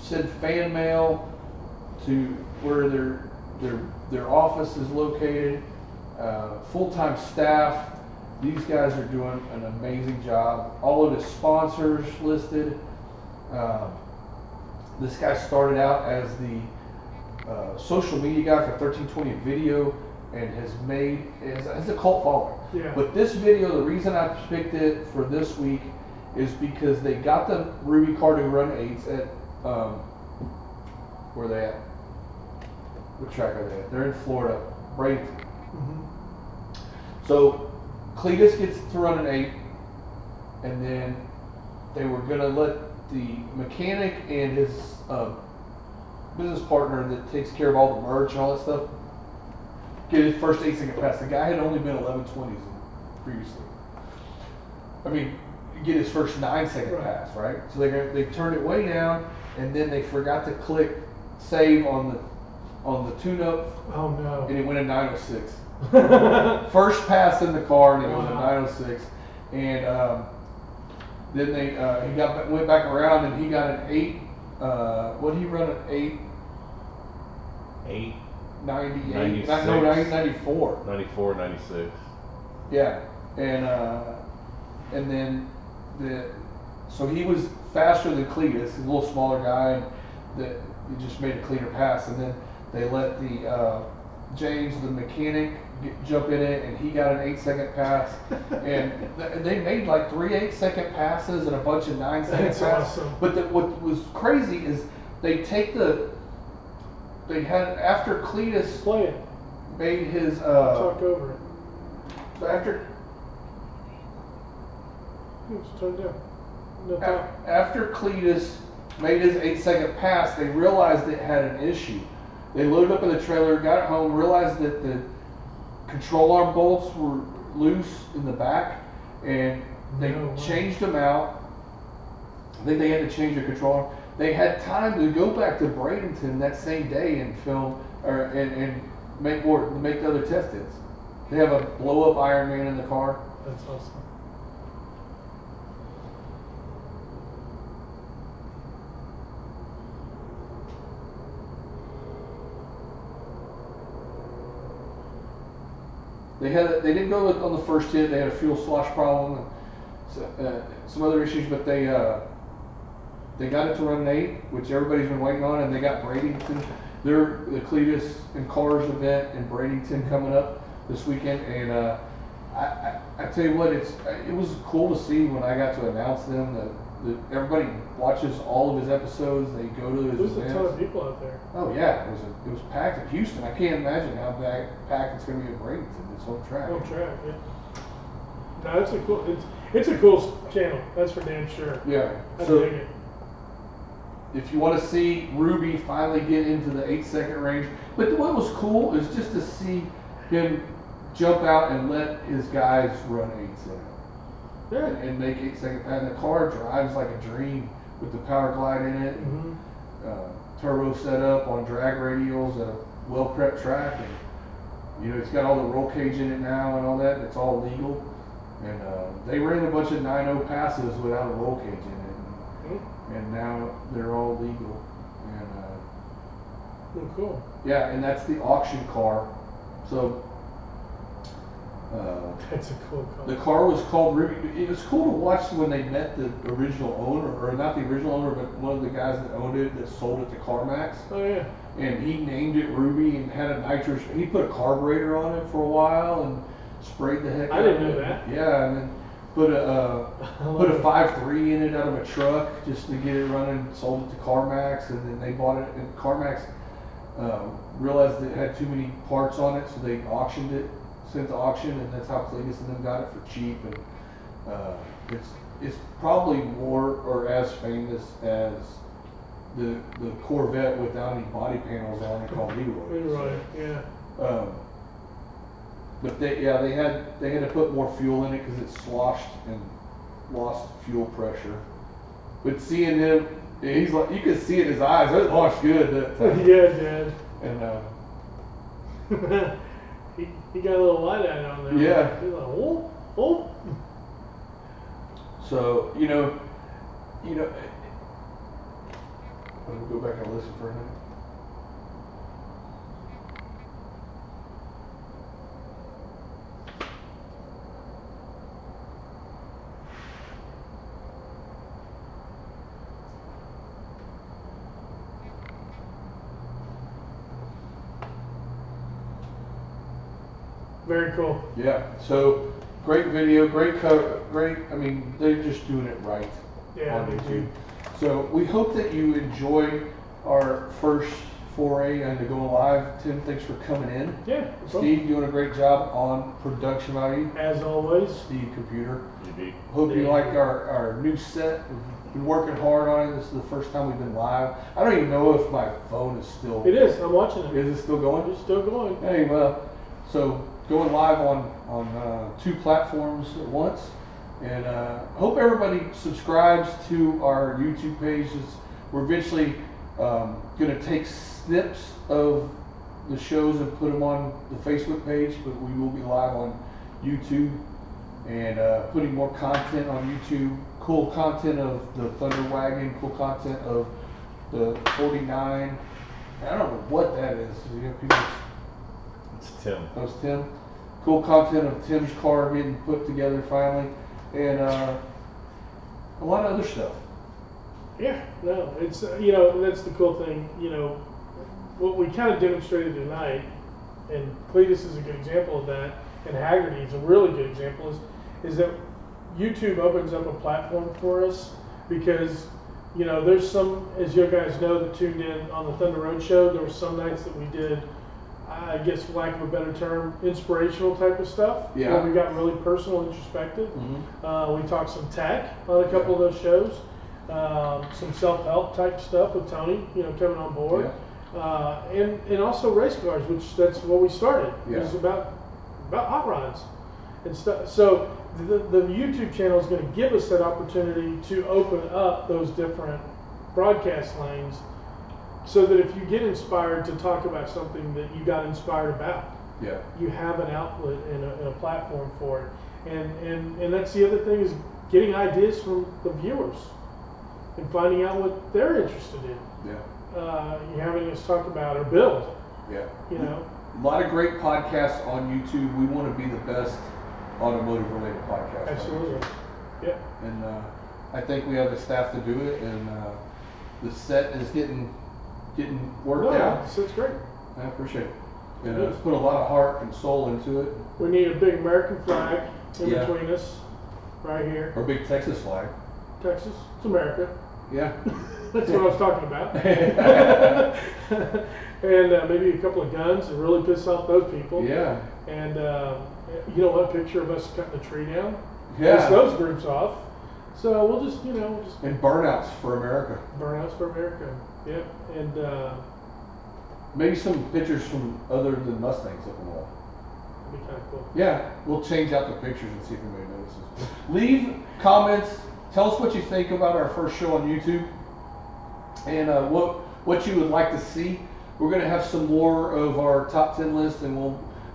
send fan mail to where they're their office is located, full-time staff. These guys are doing an amazing job. All of his sponsors listed. This guy started out as the social media guy for 1320 Video and has a cult following. Yeah. But this video, the reason I picked it for this week is because they got the Ruby car to run 8s at, where are they at? What track are they at? They're in Florida, Bradenton. Mm-hmm. So Cletus gets to run an 8, and then they were going to let the mechanic and his business partner that takes care of all the merch and all that stuff get his first 8-second pass. The guy had only been 1120s previously. I mean, get his first 9-second Right. pass, right? So they turned it way down, and then they forgot to click save on the tune-up, Oh no. and it went a 906. First pass in the car, and it was a Wow. 906, and then he went back around, and he got an 8. What did he run? An 898? 96. No, 994. 94, 96. Yeah, and then so he was faster than Cletus, a little smaller guy, and that he just made a cleaner pass, and then they let the James, the mechanic, jump in it, and he got an 8-second pass, and they made like 3 8-second passes and a bunch of 9-second That's passes. awesome. But what was crazy is they had after Cletus Play it. made his Talk over it. after It's turned down. No talk. after Cletus made his 8-second pass, they realized it had an issue. They loaded up in the trailer, got it home, realized that the control arm bolts were loose in the back, and they No way. changed them out. I think they had to change the control arm. They had time to go back to Bradenton that same day and film and make the other test hits. They have a blow up Iron Man in the car. That's awesome. They didn't go on the first hit. They had a fuel slosh problem and some other issues, but they got it to run an 8, which everybody's been waiting on, and they got Bradenton. They're the Cletus and Cars event in Bradenton coming up this weekend, and I tell you what, it was cool to see when I got to announce them that everybody watches all of his episodes. They go to his There's events. a ton of people out there. Oh yeah, it was packed at Houston. I can't imagine how packed it's going to be at Bradenton. It's on track. No track, yeah. No, it's a cool channel. That's for damn sure. Yeah. I So dig it. if you want to see Ruby finally get into the 8-second range, but what was cool is just to see him jump out and let his guys run 8s in it. Yeah. And make 8-second pass. And the car drives like a dream with the power glide in it, Mm-hmm. turbo set up on drag radials at a well prepped track, and it's got all the roll cage in it now and all that. It's all legal, and they ran a bunch of 9.0 passes without a roll cage in it, Mm-hmm. and now they're all legal. And Oh, cool. yeah, and that's the auction car. So. That's a cool The car. car was called Ruby. It was cool to watch when they met the original owner, or not the original owner, but one of the guys that owned it, that sold it to CarMax. Oh yeah. And he named it Ruby and had a nitrous. He put a carburetor on it for a while and sprayed the heck I out didn't of know it. that. Yeah, and then put a 5.3 in it out of a truck just to get it running. Sold it to CarMax, and then they bought it. And CarMax realized that it had too many parts on it, so they auctioned it. Sent to auction, and that's how Cletus and them got it for cheap. And it's probably more or as famous as the Corvette without any body panels on it called Leroy. Leroy, yeah. But they had to put more fuel in it because it sloshed and lost fuel pressure. But seeing him, he's like, you could see it in his eyes. It washed good that time. Yeah, And he got a little light eye on there. Yeah. He's like, oh. so I'm gonna go back and listen for a minute. Very cool. Yeah. So great video, great cover, great. I mean, they're just doing it right Yeah, on they YouTube. do. So we hope that you enjoyed our first foray into going live. Tim, thanks for coming in. Yeah. Steve, doing a great job on production value. As always. Steve Computer. Indeed. Hope you Yeah. like our new set. We've been working hard on it. This is the first time we've been live. I don't even know if my phone is still. It is. I'm watching it. Is it still going? It's still going. Hey, well, so going live on 2 platforms at once, and hope everybody subscribes to our YouTube pages. We're eventually going to take snips of the shows and put them on the Facebook page, but we will be live on YouTube and putting more content on YouTube. Cool content of the Thunder Wagon, cool content of the 49. I don't know what that is. You know, people. It's Tim. That was Tim. Cool content of Tim's car getting put together finally, and a lot of other stuff. Yeah, no, it's you know, that's the cool thing. You know, what we kind of demonstrated tonight, and Cletus is a good example of that, and Haggerty is a really good example. Is that YouTube opens up a platform for us because you know there's some, as you guys know, that tuned in on the Thunder Road show. There were some nights that we did, I guess, for lack of a better term, inspirational type of stuff. Yeah. Where we got really personal, introspective. Mm-hmm. We talked some tech on a couple of those shows. Some self-help type stuff with Tony, you know, coming on board. Yeah. And also race cars, which that's what we started. Yeah. It was about hot rods and stuff. So the YouTube channel is going to give us that opportunity to open up those different broadcast lanes, so that if you get inspired to talk about something that you got inspired about, Yeah. you have an outlet and a platform for it. And that's the other thing, is getting ideas from the viewers and finding out what they're interested in. Yeah. You having us talk about or build, Yeah. you know. A lot of great podcasts on YouTube. We want to be the best automotive related podcast. on Absolutely. YouTube. Yeah. And I think we have the staff to do it, and the set is getting worked out. So it's great. I appreciate it. And it's put a lot of heart and soul into it. We need a big American flag in Yeah. between us, right here. Or big Texas flag. Texas, it's America. Yeah. That's what I was talking about. And maybe a couple of guns to really piss off those people. Yeah. And you know what? Picture of us cutting a tree down. Yeah. Piss those groups off. So we'll just, you know, just And burnouts for America. burnouts for America. Yep. And Maybe some pictures from other than Mustangs up on the wall. it'd be kind of cool. Yeah, we'll change out the pictures and see if anybody notices. Leave comments. Tell us what you think about our first show on YouTube, and what you would like to see. We're going to have some more of our top 10 list, and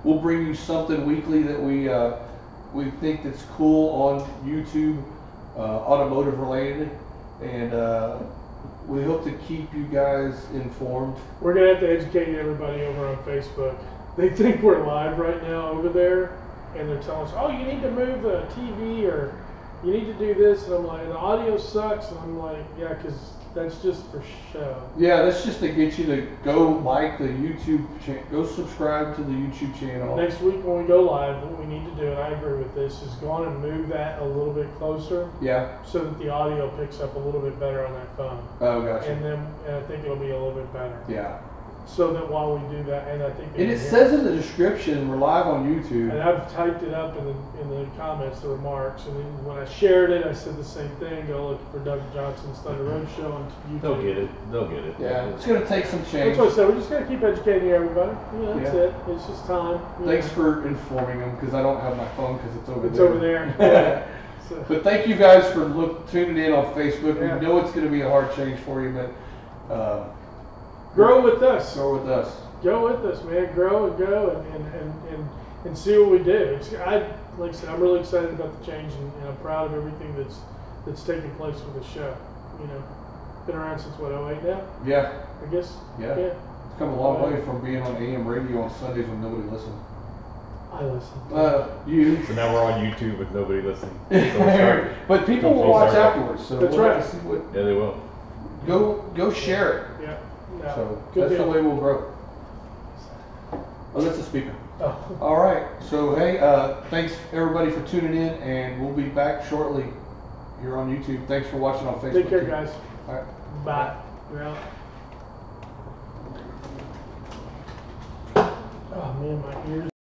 we'll bring you something weekly that we think that's cool on YouTube, automotive related, and we hope to keep you guys informed. We're gonna have to educate everybody over on Facebook. They think we're live right now over there, and they're telling us, "Oh, you need to move the TV, or you need to do this." And I'm like, "The audio sucks." And I'm like, "Yeah, because that's just for show." Yeah, that's just to get you to go like the YouTube channel, go subscribe to the YouTube channel. Next week when we go live, what we need to do, and I agree with this, is go on and move that a little bit closer, Yeah. so that the audio picks up a little bit better on that phone. Oh, gotcha. And I think it'll be a little bit better. Yeah. So that while we do that, and I think. And it says in the description, we're live on YouTube. And I've typed it up in the comments, the remarks, and then when I shared it, I said the same thing. Go look for Doug Johnson's Thunder Road Show on YouTube. They'll get it. They'll get it. Yeah, it's going to take some change. That's what I said. We're just going to keep educating everybody. You know, that's Yeah. it. It's just time. You Thanks know. for informing them, because I don't have my phone because it's over It's there. over there. Yeah. So, But thank you guys for tuning in on Facebook. Yeah. We know it's going to be a hard change for you, but grow with us. grow with us. Go with us, man. Grow and go and see what we do. Like I said, I'm really excited about the change, and I'm proud of everything that's taking place with the show. You know, been around since what, 08 now? Yeah. I guess. Yeah. It's come a long way from being on AM radio on Sundays when nobody listened. I listen. You. So now we're on YouTube with nobody listening. So we'll start- But people will full watch circle. afterwards, so That's we'll right. have to see what. Yeah, they will. Go share it. Yeah. No, So good that's the deal. way we'll grow. Oh, that's a speaker. Oh. All right. So, hey, thanks everybody for tuning in, and we'll be back shortly here on YouTube. Thanks for watching on Facebook. Take care, too. guys. All right. Bye. We're out. Oh man, my ears.